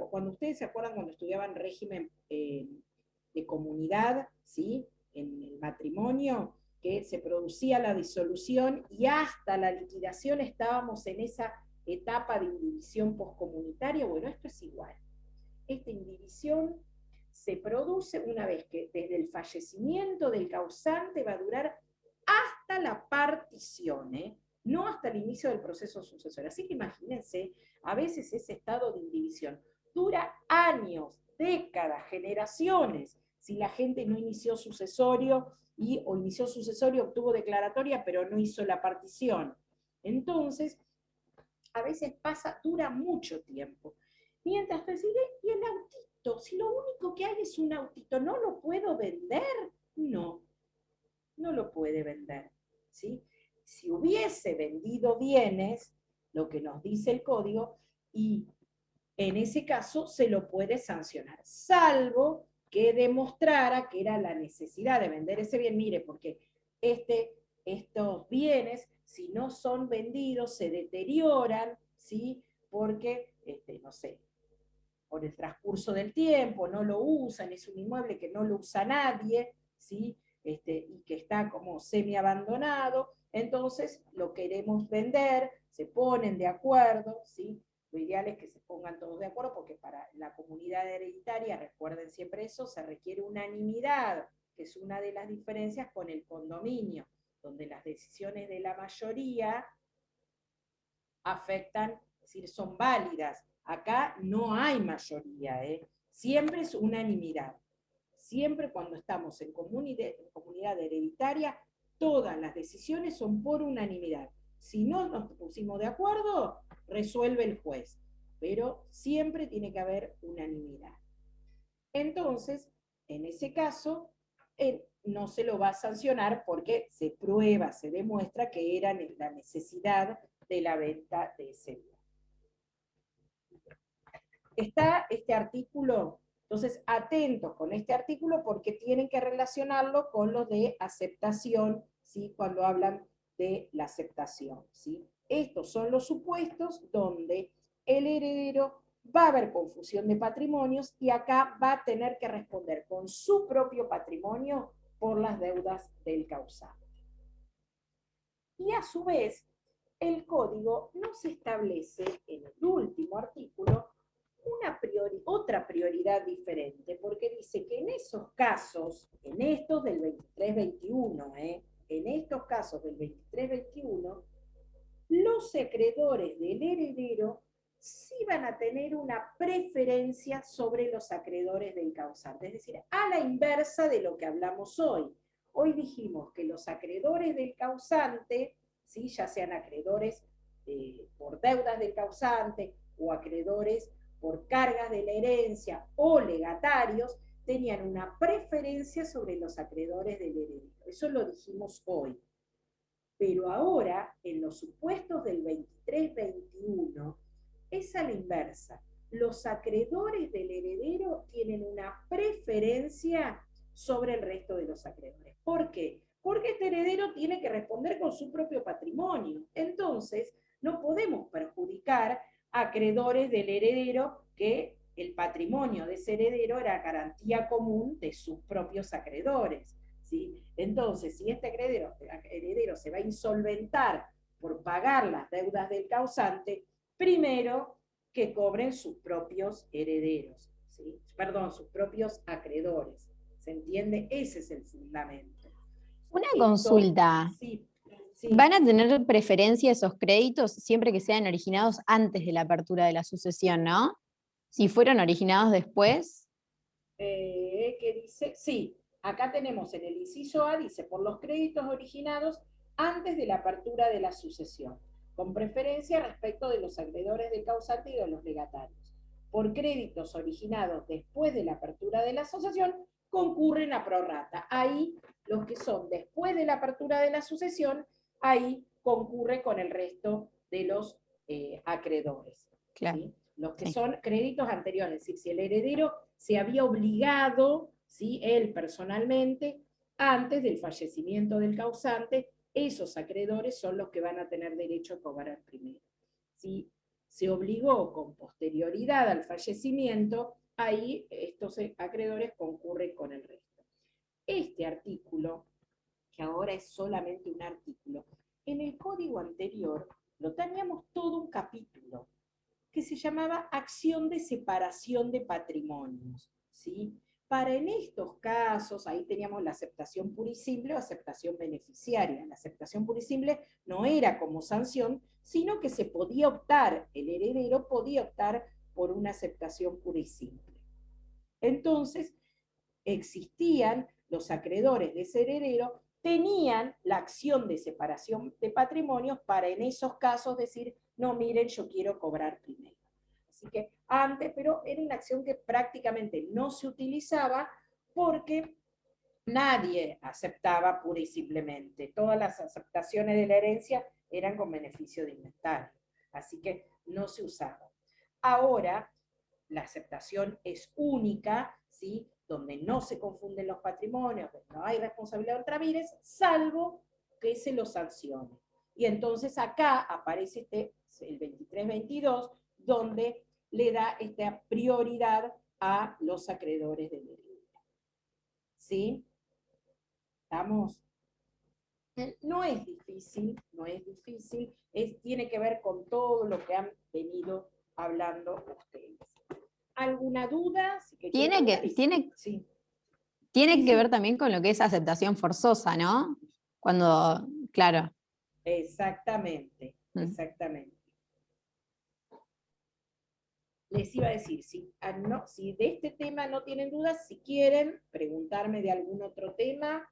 cuando ustedes se acuerdan cuando estudiaban régimen de comunidad, ¿sí? En el matrimonio, que se producía la disolución y hasta la liquidación estábamos en esa etapa de indivisión poscomunitaria. Bueno, esto es igual. Esta indivisión se produce una vez que desde el fallecimiento del causante va a durar hasta la partición, no hasta el inicio del proceso sucesorio. Así que imagínense, a veces ese estado de indivisión dura años, décadas, generaciones, si la gente no inició sucesorio o inició sucesorio, obtuvo declaratoria, pero no hizo la partición. Entonces, a veces dura mucho tiempo. Mientras tú decís, ¿y el autito? Si lo único que hay es un autito, ¿no lo puedo vender? No, no lo puede vender, ¿sí? Si hubiese vendido bienes, lo que nos dice el código, y en ese caso se lo puede sancionar, salvo que demostrara que era la necesidad de vender ese bien. Mire, porque estos bienes, si no son vendidos, se deterioran, ¿sí? Porque, no sé, por el transcurso del tiempo, no lo usan, es un inmueble que no lo usa nadie, ¿sí? Y que está como semi abandonado, entonces lo queremos vender, se ponen de acuerdo, ¿sí? Lo ideal es que se pongan todos de acuerdo, porque para la comunidad hereditaria, recuerden siempre eso, se requiere unanimidad, que es una de las diferencias con el condominio, donde las decisiones de la mayoría afectan, es decir, son válidas. Acá no hay mayoría, siempre es unanimidad. Siempre cuando estamos en comunidad hereditaria, todas las decisiones son por unanimidad. Si no nos pusimos de acuerdo, resuelve el juez, pero siempre tiene que haber unanimidad. Entonces, en ese caso, no se lo va a sancionar porque se prueba, se demuestra que era la necesidad de la venta de ese bien. Está este artículo, entonces atentos con este artículo porque tienen que relacionarlo con lo de aceptación, ¿sí? Cuando hablan de la aceptación, ¿sí? Estos son los supuestos donde el heredero va a haber confusión de patrimonios y acá va a tener que responder con su propio patrimonio por las deudas del causante. Y a su vez, el código nos establece en el último artículo otra prioridad diferente, porque dice que en esos casos, en estos del 23-21, en estos casos del 23-21, los acreedores del heredero sí van a tener una preferencia sobre los acreedores del causante, es decir, a la inversa de lo que hablamos hoy. Hoy dijimos que los acreedores del causante, ¿sí? Ya sean acreedores por deudas del causante o acreedores por cargas de la herencia o legatarios, tenían una preferencia sobre los acreedores del heredero. Eso lo dijimos hoy. Pero ahora, en los supuestos del 23-21, es a la inversa. Los acreedores del heredero tienen una preferencia sobre el resto de los acreedores. ¿Por qué? Porque este heredero tiene que responder con su propio patrimonio. Entonces, no podemos perjudicar a acreedores del heredero que el patrimonio de ese heredero era garantía común de sus propios acreedores, ¿sí? Entonces, si este heredero se va a insolventar por pagar las deudas del causante, primero que cobren sus propios herederos, ¿sí? Perdón, sus propios acreedores. ¿Se entiende? Ese es el fundamento. Una consulta. Sí, sí. ¿Van a tener preferencia esos créditos siempre que sean originados antes de la apertura de la sucesión, no? Si fueron originados después. ¿Qué dice? Sí, acá tenemos en el inciso A, dice, por los créditos originados antes de la apertura de la sucesión, con preferencia respecto de los acreedores del causante y de los legatarios. Por créditos originados después de la apertura de la sucesión, concurren a prorrata. Ahí, los que son después de la apertura de la sucesión, ahí concurre con el resto de los acreedores. Claro. ¿Sí? Los que Sí. son créditos anteriores, es decir, si el heredero se había obligado, ¿sí?, él personalmente, antes del fallecimiento del causante, esos acreedores son los que van a tener derecho a cobrar primero. Si se obligó con posterioridad al fallecimiento, ahí estos acreedores concurren con el resto. Este artículo, que ahora es solamente un artículo, en el código anterior lo teníamos todo un capítulo que se llamaba acción de separación de patrimonios, ¿sí? Para en estos casos, ahí teníamos la aceptación pura y simple o aceptación beneficiaria. La aceptación pura y simple no era como sanción, sino que se podía optar, el heredero podía optar por una aceptación pura y simple. Entonces, existían los acreedores de ese heredero, tenían la acción de separación de patrimonios para en esos casos decir, no, miren, yo quiero cobrar primero. Así que antes, pero era una acción que prácticamente no se utilizaba porque nadie aceptaba pura y simplemente. Todas las aceptaciones de la herencia eran con beneficio de inventario. Así que no se usaba. Ahora, la aceptación es única, ¿sí?, donde no se confunden los patrimonios, donde no hay responsabilidad de ultravíres, salvo que se lo sancione. Y entonces acá aparece el 23-22, donde le da esta prioridad a los acreedores del heredero. ¿Sí? ¿Estamos? No es difícil, no es difícil, tiene que ver con todo lo que han venido hablando ustedes. ¿Alguna duda? Tiene que ver también con lo que es aceptación forzosa, ¿no? Cuando, claro. Exactamente, exactamente. Les iba a decir, si de este tema no tienen dudas, si quieren preguntarme de algún otro tema,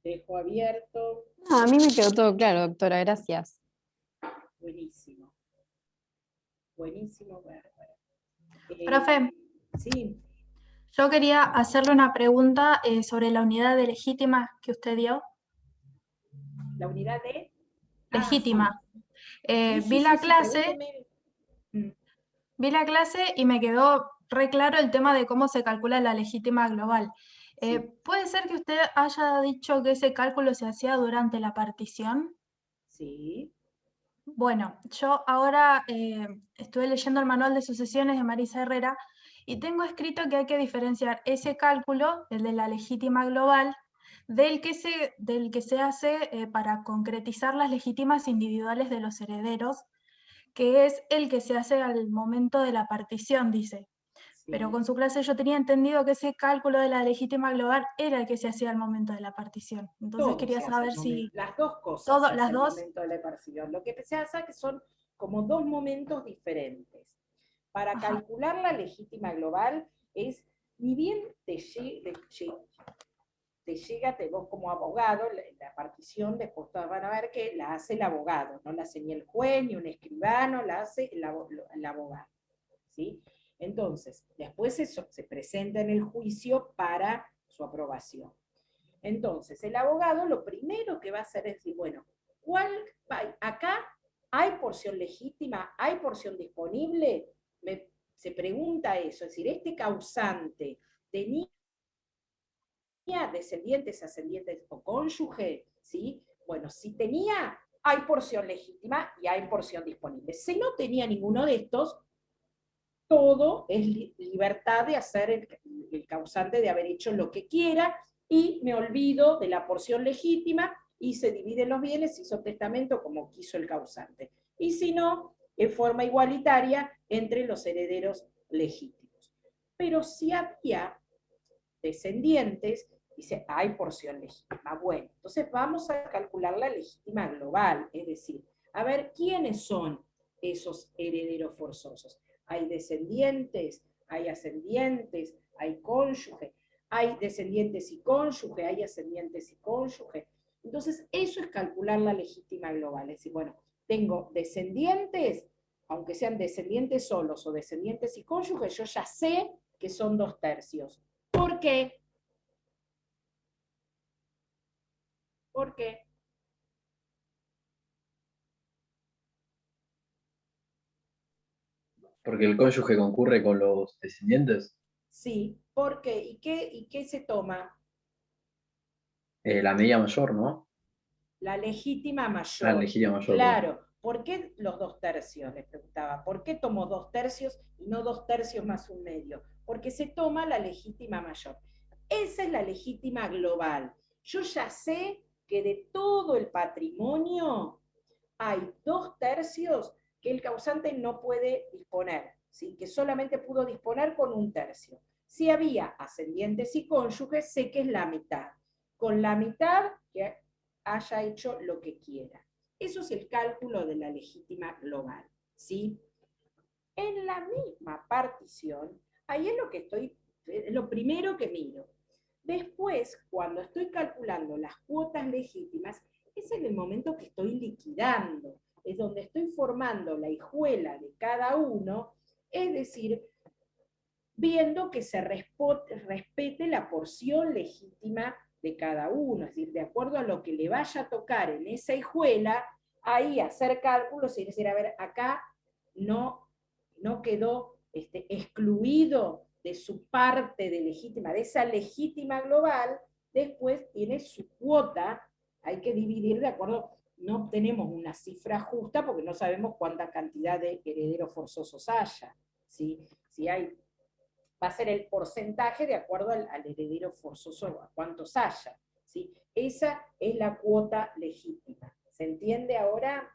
dejo abierto. No, a mí me quedó todo claro, doctora, gracias. Buenísimo. Buenísimo, Bárbara. Profe, sí. yo quería hacerle una pregunta sobre la unidad de legítima que usted dio. ¿La unidad de? Legítima. Vi la clase. Vi la clase y me quedó re claro el tema de cómo se calcula la legítima global. Sí. ¿Puede ser que usted haya dicho que ese cálculo se hacía durante la partición? Sí. Bueno, yo ahora estuve leyendo el manual de sucesiones de Marisa Herrera y tengo escrito que hay que diferenciar ese cálculo, el de la legítima global, del que se hace para concretizar las legítimas individuales de los herederos, que es el que se hace al momento de la partición, dice. Sí. Pero con su clase yo tenía entendido que ese cálculo de la legítima global era el que se hacía al momento de la partición. Entonces todo quería saber si... las dos cosas todo, se las hacen al dos. momento de la partición. Lo que se hace es que son como dos momentos diferentes. Para Ajá. calcular la legítima global es, ni bien te llega, vos como abogado, la partición, después todas van a ver que la hace el abogado, no la hace ni el juez, ni un escribano, la hace el abogado, ¿sí? Entonces, después eso se presenta en el juicio para su aprobación. Entonces, el abogado lo primero que va a hacer es decir, bueno, acá hay porción legítima, hay porción disponible, se pregunta eso, es decir, este causante tenía descendientes, ascendientes o cónyuge, ¿sí? Bueno, si tenía, hay porción legítima y hay porción disponible. Si no tenía ninguno de estos, todo es libertad de hacer el causante de haber hecho lo que quiera, y me olvido de la porción legítima y se dividen los bienes, hizo testamento como quiso el causante. Y si no, en forma igualitaria entre los herederos legítimos. Pero si había descendientes, dice, hay porción legítima. Bueno, entonces vamos a calcular la legítima global, es decir, a ver quiénes son esos herederos forzosos. Hay descendientes, hay ascendientes, hay cónyuge, hay descendientes y cónyuge, hay ascendientes y cónyuge. Entonces, eso es calcular la legítima global. Es decir, bueno, tengo descendientes, aunque sean descendientes solos o descendientes y cónyuges, yo ya sé que son 2/3. ¿Por qué? ¿Por qué? Porque el cónyuge concurre con los descendientes. Sí, ¿por qué? ¿Y qué se toma? La medida mayor, ¿no? La legítima La mayor. legítima mayor, perdón. Claro, ¿por qué los 2/3? Les preguntaba. ¿Por qué tomo 2/3 y no 2/3 más 1/2? Porque se toma la legítima mayor. Esa es la legítima global. Yo ya sé que de todo el patrimonio hay 2/3 que el causante no puede disponer, ¿sí? Que solamente pudo disponer con 1/3. Si había ascendientes y cónyuges, sé que es la mitad. Con la mitad, que haya hecho lo que quiera. Eso es el cálculo de la legítima global, ¿sí? En la misma partición, ahí es lo primero que miro. Después, cuando estoy calculando las cuotas legítimas, es en el momento que estoy liquidando, es donde estoy formando la hijuela de cada uno, es decir, viendo que se respete la porción legítima de cada uno, es decir, de acuerdo a lo que le vaya a tocar en esa hijuela, ahí hacer cálculos y decir, a ver, acá no quedó excluido de su parte de legítima, de esa legítima global, después tiene su cuota, hay que dividir de acuerdo, no obtenemos una cifra justa porque no sabemos cuánta cantidad de herederos forzosos haya, ¿sí? Si hay, va a ser el porcentaje de acuerdo al heredero forzoso, a cuántos haya, ¿sí? Esa es la cuota legítima. ¿Se entiende ahora?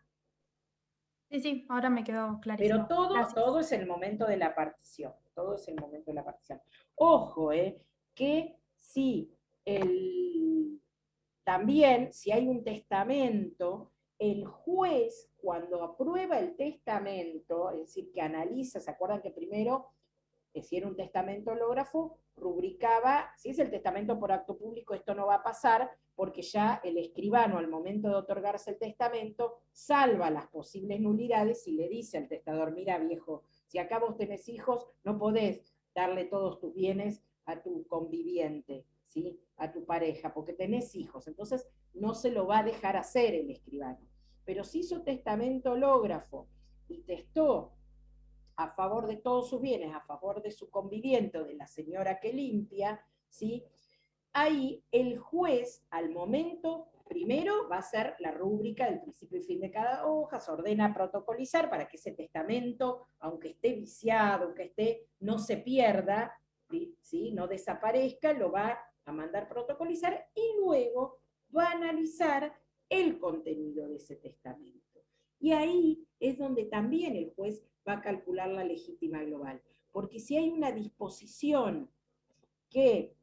Sí, ahora me quedó clarísimo. Pero Gracias. todo es el momento de la partición. Todo es el momento de la partición. Ojo, que si también, si hay un testamento, el juez, cuando aprueba el testamento, es decir, que analiza, ¿se acuerdan que primero, si era un testamento hológrafo, rubricaba, si es el testamento por acto público, esto no va a pasar, porque ya el escribano, al momento de otorgarse el testamento, salva las posibles nulidades y le dice al testador, mira viejo, si acá vos tenés hijos, no podés darle todos tus bienes a tu conviviente, ¿sí? A tu pareja, porque tenés hijos, entonces no se lo va a dejar hacer el escribano. Pero si hizo testamento hológrafo y testó a favor de todos sus bienes, a favor de su conviviente o de la señora que limpia, ¿sí? Ahí el juez, al momento, primero va a hacer la rúbrica del principio y fin de cada hoja, se ordena protocolizar para que ese testamento, aunque esté viciado, aunque no se pierda, ¿sí? No desaparezca, lo va a mandar protocolizar y luego va a analizar el contenido de ese testamento. Y ahí es donde también el juez va a calcular la legítima global. Porque si hay una disposición que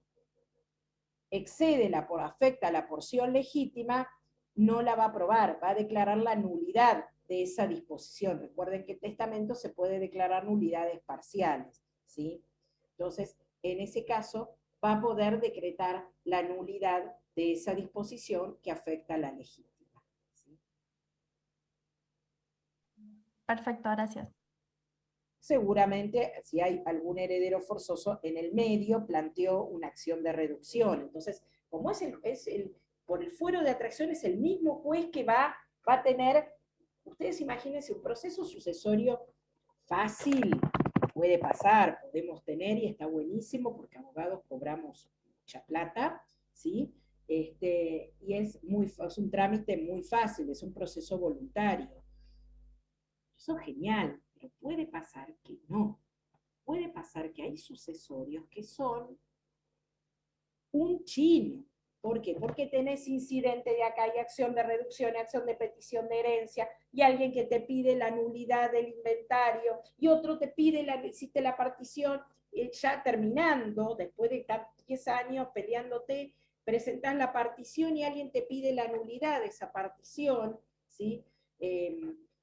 excede afecta la porción legítima, no la va a aprobar, va a declarar la nulidad de esa disposición. Recuerden que el testamento se puede declarar nulidades parciales, ¿sí? Entonces, en ese caso, va a poder decretar la nulidad de esa disposición que afecta a la legítima. ¿Sí? Perfecto, gracias. Seguramente, si hay algún heredero forzoso en el medio, planteó una acción de reducción. Entonces, como por el fuero de atracción es el mismo juez que va a tener, ustedes imagínense, un proceso sucesorio fácil, puede pasar, podemos tener, y está buenísimo, porque abogados cobramos mucha plata, ¿sí? Y es un trámite muy fácil, es un proceso voluntario. Eso es genial, pero puede pasar que no. Puede pasar que hay sucesorios que son un chino. ¿Por qué? Porque tenés incidente de acá y acción de reducción, acción de petición de herencia, y alguien que te pide la nulidad del inventario, y otro te pide, hiciste la partición, ya terminando, después de estar 10 años peleándote, presentás la partición y alguien te pide la nulidad de esa partición, ¿sí?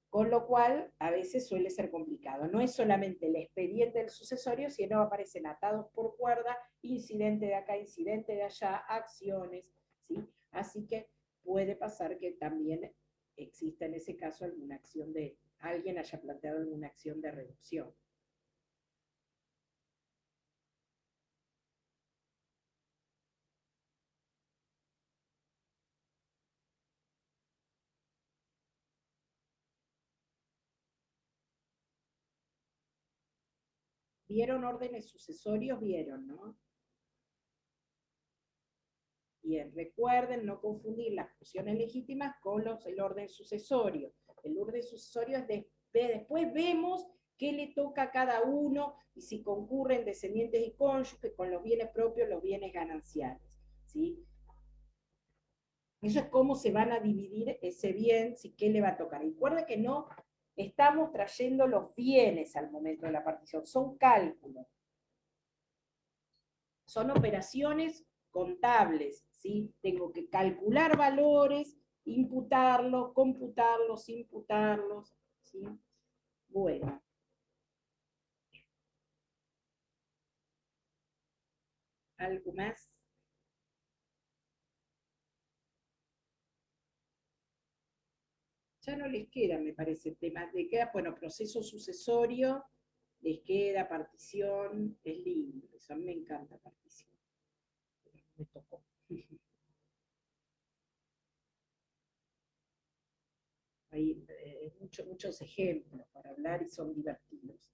Con lo cual, a veces suele ser complicado. No es solamente el expediente del sucesorio, sino aparecen atados por cuerda, incidente de acá, incidente de allá, acciones, ¿sí? Así que puede pasar que también exista en ese caso alguna acción alguien haya planteado alguna acción de reducción. ¿Vieron órdenes sucesorios? Vieron, ¿no? Bien, recuerden no confundir las funciones legítimas con el orden sucesorio. El orden sucesorio es después vemos qué le toca a cada uno y si concurren descendientes y cónyuges con los bienes propios, los bienes gananciales, ¿sí? Eso es cómo se van a dividir ese bien, si qué le va a tocar. Recuerda que no estamos trayendo los bienes al momento de la partición, son cálculos. Son operaciones contables, ¿sí? Tengo que calcular valores, imputarlos, computarlos, imputarlos, ¿sí? Bueno. ¿Algo más? Ya no les queda, me parece, temas de queda, bueno, proceso sucesorio, les queda partición, es lindo, eso a mí me encanta partición. Me tocó. Hay muchos ejemplos para hablar y son divertidos.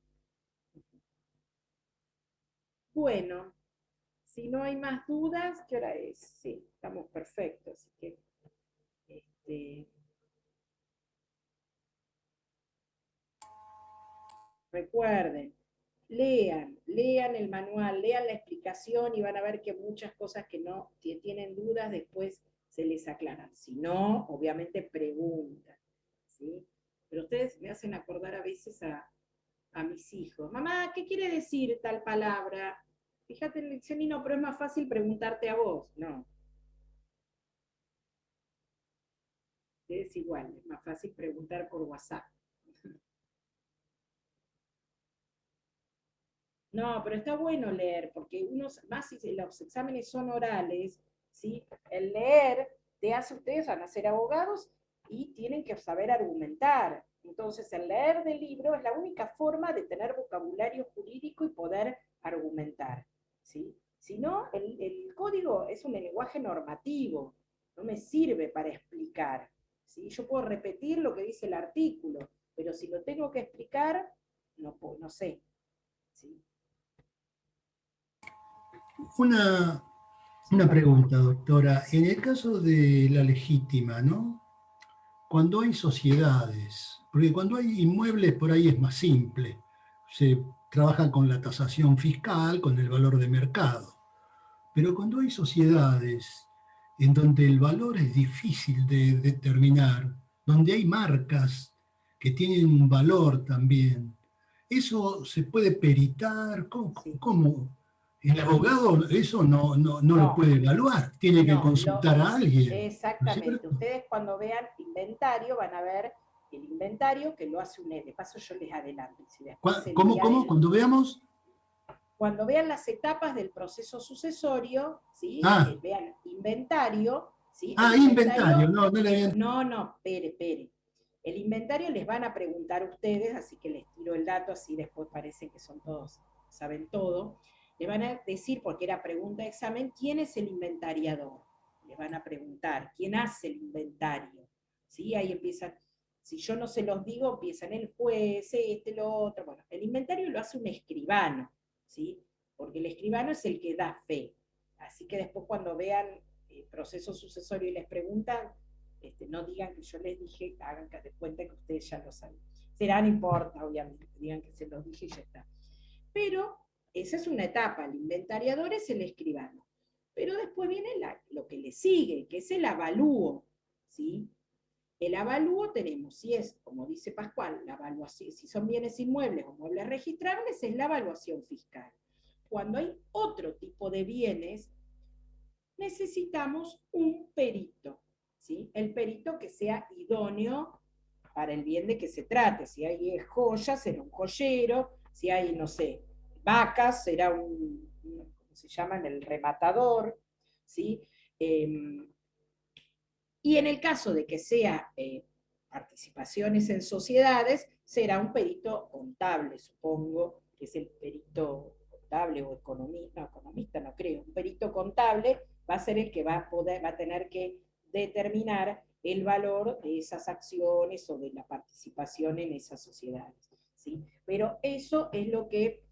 Bueno, si no hay más dudas, ¿qué hora es? Sí, estamos perfectos, así que recuerden, lean el manual, lean la explicación y van a ver que muchas cosas que no tienen dudas después se les aclaran. Si no, obviamente preguntan, ¿sí? Pero ustedes me hacen acordar a veces a mis hijos. Mamá, ¿qué quiere decir tal palabra? Fíjate en la lección y no, pero es más fácil preguntarte a vos. No. Es igual, es más fácil preguntar por WhatsApp. No, pero está bueno leer, porque más si los exámenes son orales, ¿sí? El leer te hace, ustedes van a ser abogados y tienen que saber argumentar. Entonces, el leer del libro es la única forma de tener vocabulario jurídico y poder argumentar, ¿sí? Si no, el código es un lenguaje normativo, no me sirve para explicar, ¿sí? Yo puedo repetir lo que dice el artículo, pero si lo tengo que explicar, no sé, ¿sí? Una pregunta, doctora. En el caso de la legítima, ¿no? Cuando hay sociedades, porque cuando hay inmuebles por ahí es más simple, se trabaja con la tasación fiscal, con el valor de mercado, pero cuando hay sociedades en donde el valor es difícil de determinar, donde hay marcas que tienen un valor también, ¿eso se puede peritar? Sí. ¿Cómo? El abogado eso no lo puede evaluar, tiene que consultar a alguien, ¿no es Exactamente. cierto? Ustedes cuando vean inventario van a ver el inventario que lo hace un de paso yo les adelanto. Si después el ¿Cómo? día del, Cuando veamos. Cuando vean las etapas del proceso sucesorio, ¿sí? Ah. Vean inventario, ¿sí? Ah, El inventario, no le habían... No, espere. El inventario les van a preguntar a ustedes, así que les tiro el dato, así después parece que son todos, saben todo. Le van a decir, porque era pregunta de examen, ¿quién es el inventariador? Les van a preguntar, ¿quién hace el inventario? ¿Sí? Ahí empiezan, si yo no se los digo, empiezan el juez, lo otro. Bueno, el inventario lo hace un escribano, ¿sí? Porque el escribano es el que da fe. Así que después cuando vean el proceso sucesorio y les preguntan, no digan que yo les dije, hagan de cuenta que ustedes ya lo saben. Será, no importa, obviamente, digan que se los dije y ya está. Pero esa es una etapa, el inventariador es el escribano. Pero después viene lo que le sigue, que es el avalúo, ¿sí? El avalúo tenemos, si es, como dice Pascual, la evaluación, si son bienes inmuebles o muebles registrables, es la evaluación fiscal. Cuando hay otro tipo de bienes, necesitamos un perito, ¿sí? El perito que sea idóneo para el bien de que se trate. Si hay joyas, será un joyero, si hay, no sé, vacas, será ¿cómo se llama? El rematador, ¿sí? Y en el caso de que sea participaciones en sociedades, será un perito contable, supongo, que es el perito contable o economista no creo, un perito contable va a ser el que va a tener que determinar el valor de esas acciones o de la participación en esas sociedades, ¿sí? Pero eso es lo que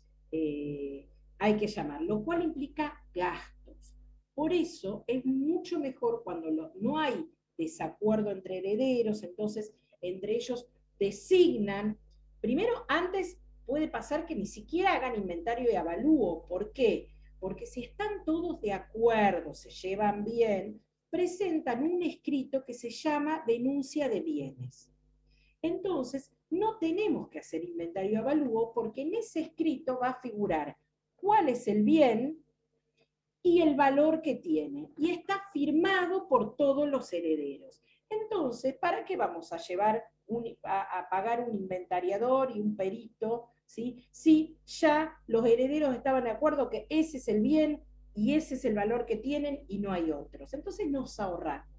hay que llamar, lo cual implica gastos. Por eso es mucho mejor cuando no hay desacuerdo entre herederos, entonces entre ellos designan, primero antes puede pasar que ni siquiera hagan inventario y avalúo, ¿por qué? Porque si están todos de acuerdo, se llevan bien, presentan un escrito que se llama denuncia de bienes. Entonces, no tenemos que hacer inventario y avalúo porque en ese escrito va a figurar cuál es el bien y el valor que tiene, y está firmado por todos los herederos. Entonces, ¿para qué vamos a llevar a pagar un inventariador y un perito, ¿sí? Si ya los herederos estaban de acuerdo que ese es el bien y ese es el valor que tienen y no hay otros. Entonces nos ahorramos.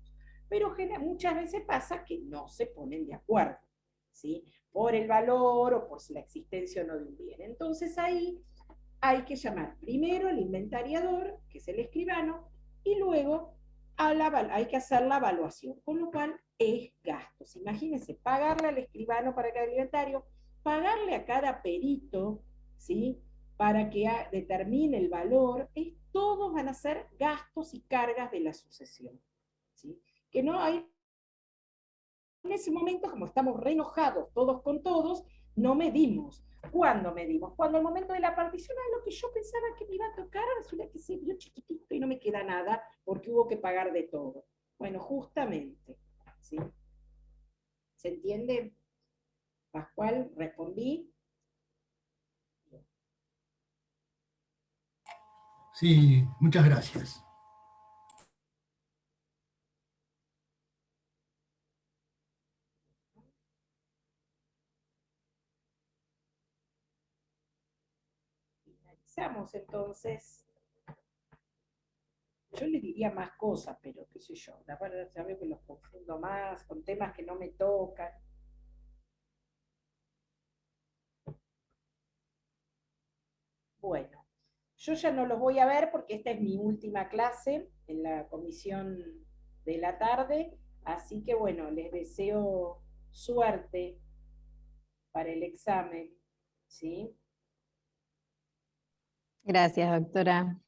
Pero muchas veces pasa que no se ponen de acuerdo, ¿sí? Por el valor o por la existencia o no de un bien. Entonces ahí hay que llamar primero al inventariador, que es el escribano, y luego hay que hacer la evaluación, con lo cual es gastos. Imagínense, pagarle al escribano para cada inventario, pagarle a cada perito, ¿sí? Para que determine el valor, todos van a ser gastos y cargas de la sucesión, ¿sí? Que no hay, en ese momento, como estamos re enojados todos con todos, no medimos. ¿Cuándo medimos? Cuando el momento de la partición, lo que yo pensaba que me iba a tocar, resulta que se vio chiquitito y no me queda nada porque hubo que pagar de todo. Bueno, justamente, ¿sí? ¿Se entiende? Pascual, respondí. Sí, muchas gracias. Finalizamos entonces. Yo le diría más cosas, pero qué sé yo, la verdad ya veo que los confundo más con temas que no me tocan. Bueno, yo ya no los voy a ver porque esta es mi última clase en la comisión de la tarde, así que bueno, les deseo suerte para el examen, ¿sí? Gracias, doctora.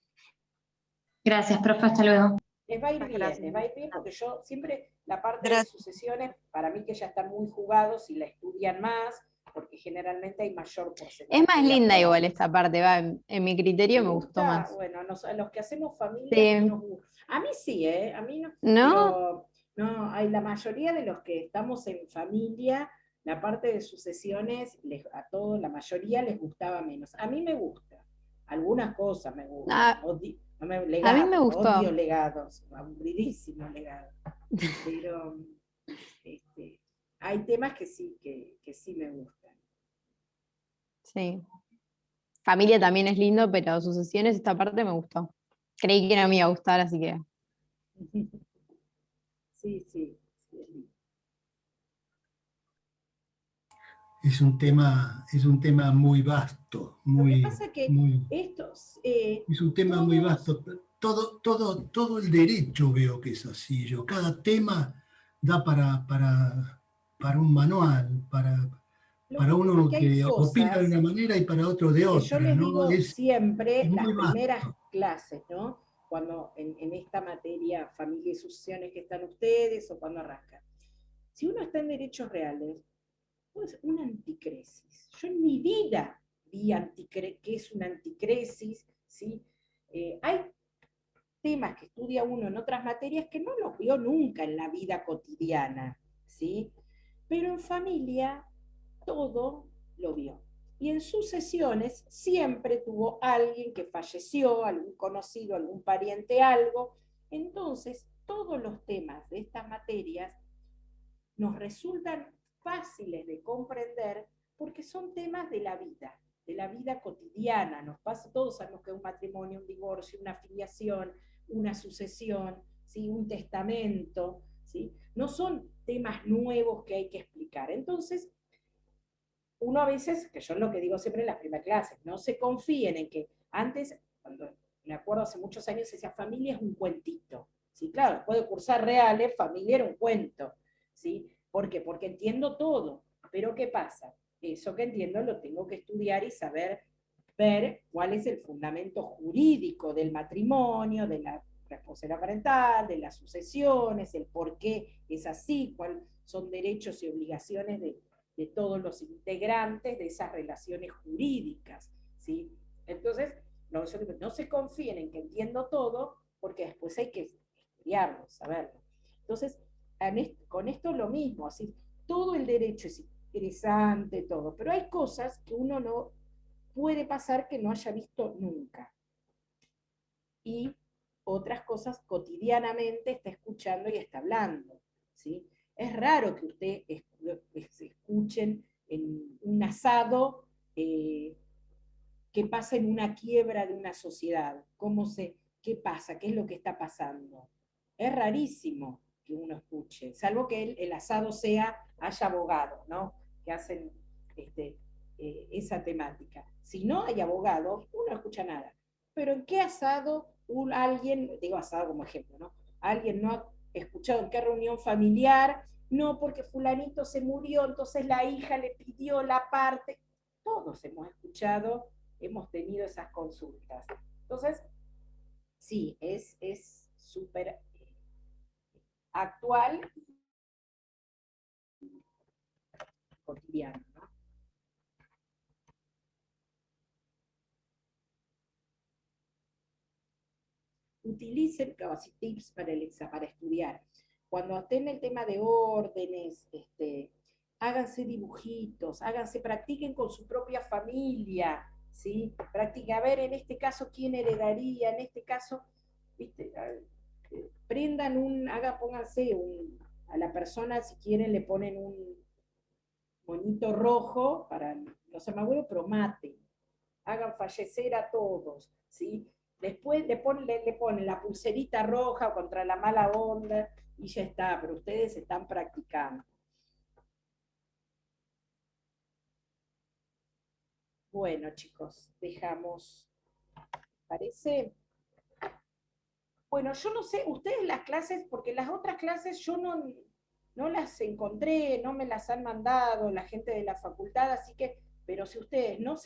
Gracias, profe, hasta luego. Les va a ir bien, Gracias. les va a ir bien porque yo siempre la parte de Gracias. sucesiones, para mí que ya están muy jugados y la estudian más, porque generalmente hay mayor porcentaje. Es más de linda igual aprobación. esta parte, va, en mi criterio me gustó gusta? más. Bueno, a los que hacemos familia Sí. sí nos gusta. A mí sí, a mí no. ¿No? Pero no, hay la mayoría de los que estamos en familia, la parte de sucesiones, a todos, la mayoría les gustaba menos. A mí me gusta. Algunas cosas me gustan. Ah, a mí me gustó. Odio legados, aburridísimo legado. Pero hay temas que sí me gustan. Sí. Familia también es lindo, pero sucesiones, esta parte me gustó. Creí que no me iba a gustar, así que... Sí, sí, sí. Es un tema muy vasto, Lo que pasa es que es un tema muy vasto. Todo el derecho veo que es así. Cada tema da para un manual, lo para que pasa es uno que hay que opina de cosas una manera y para otro de que yo otra, les ¿no? digo Es siempre, las muy primeras vasto. clases, ¿no? Cuando en esta materia, familia y sucesiones que están ustedes, o cuando arrancan. Si uno está en derechos reales, pues una anticresis. Yo en mi vida vi qué es una anticresis, ¿sí? Hay temas que estudia uno en otras materias que no los vio nunca en la vida cotidiana, ¿sí? Pero en familia todo lo vio. Y en sucesiones siempre tuvo alguien que falleció, algún conocido, algún pariente, algo. Entonces, todos los temas de estas materias nos resultan fáciles de comprender porque son temas de la vida cotidiana. Nos pasa, todos sabemos que un matrimonio, un divorcio, una filiación, una sucesión, ¿sí? Un testamento, ¿sí? No son temas nuevos que hay que explicar. Entonces, uno a veces, que yo es lo que digo siempre en las primeras clases, no se confíen en que antes, cuando me acuerdo hace muchos años, se decía familia es un cuentito. Sí, claro, después de cursar reales, familia era un cuento. ¿Sí? ¿Por qué? Porque entiendo todo. Pero ¿qué pasa? Eso que entiendo lo tengo que estudiar y saber ver cuál es el fundamento jurídico del matrimonio, de la responsabilidad parental, de las sucesiones, el por qué es así, cuáles son derechos y obligaciones de todos los integrantes de esas relaciones jurídicas, ¿sí? Entonces, no se confíen en que entiendo todo, porque después hay que estudiarlo, saberlo. Entonces, con esto lo mismo, así, todo el derecho es interesante, todo, pero hay cosas que uno no puede pasar que no haya visto nunca. Y otras cosas cotidianamente está escuchando y está hablando, ¿sí? Es raro que ustedes escuchen en un asado qué pasa en una quiebra de una sociedad, qué pasa, qué es lo que está pasando. Es rarísimo que uno escuche, salvo que el asado haya abogados, ¿no? Que hacen esa temática. Si no hay abogados, uno no escucha nada. Pero ¿en qué asado alguien, digo asado como ejemplo, ¿no? Alguien no ha escuchado en qué reunión familiar, no porque fulanito se murió, entonces la hija le pidió la parte. Todos hemos escuchado, hemos tenido esas consultas. Entonces, sí, es súper actual y cotidiano, ¿no? Utilicen casi tips para estudiar. Cuando estén el tema de órdenes, háganse dibujitos, practiquen con su propia familia, ¿sí? Practiquen, a ver, en este caso, ¿quién heredaría? En este caso, ¿viste? Prendan pónganse a la persona, si quieren, le ponen un monito rojo para los amabuelos, pero maten, hagan fallecer a todos, ¿sí? Después le ponen la pulserita roja contra la mala onda y ya está, pero ustedes están practicando. Bueno, chicos, dejamos, ¿parece? Bueno, yo no sé, ustedes las clases, porque las otras clases yo no las encontré, no me las han mandado la gente de la facultad, así que, pero si ustedes no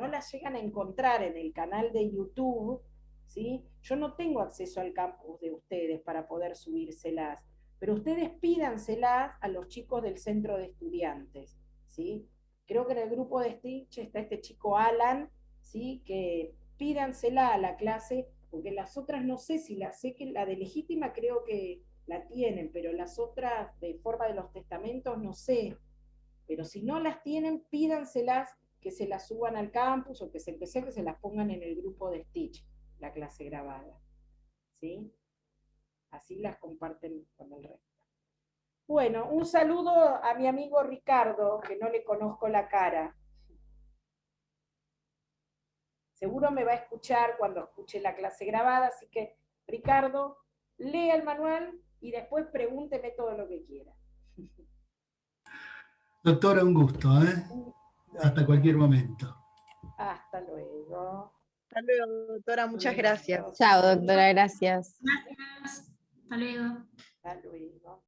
las llegan a encontrar en el canal de YouTube, ¿sí? Yo no tengo acceso al campus de ustedes para poder subírselas, pero ustedes pídanselas a los chicos del centro de estudiantes, ¿sí? Creo que en el grupo de Stitch está este chico Alan, ¿sí? Que pídansela a la clase, porque las otras no sé si sé que la de legítima creo que la tienen, pero las otras de forma de los testamentos no sé. Pero si no las tienen, pídanselas que se las suban al campus o que que se las pongan en el grupo de Stitch, la clase grabada. ¿Sí? Así las comparten con el resto. Bueno, un saludo a mi amigo Ricardo, que no le conozco la cara. seguro me va a escuchar cuando escuche la clase grabada, así que, Ricardo, lea el manual y después pregúnteme todo lo que quiera. Doctora, un gusto, ¿eh? Hasta cualquier momento. Hasta luego. Hasta luego, doctora, muchas gracias. Chao, doctora, gracias. Gracias. Hasta luego. Hasta luego.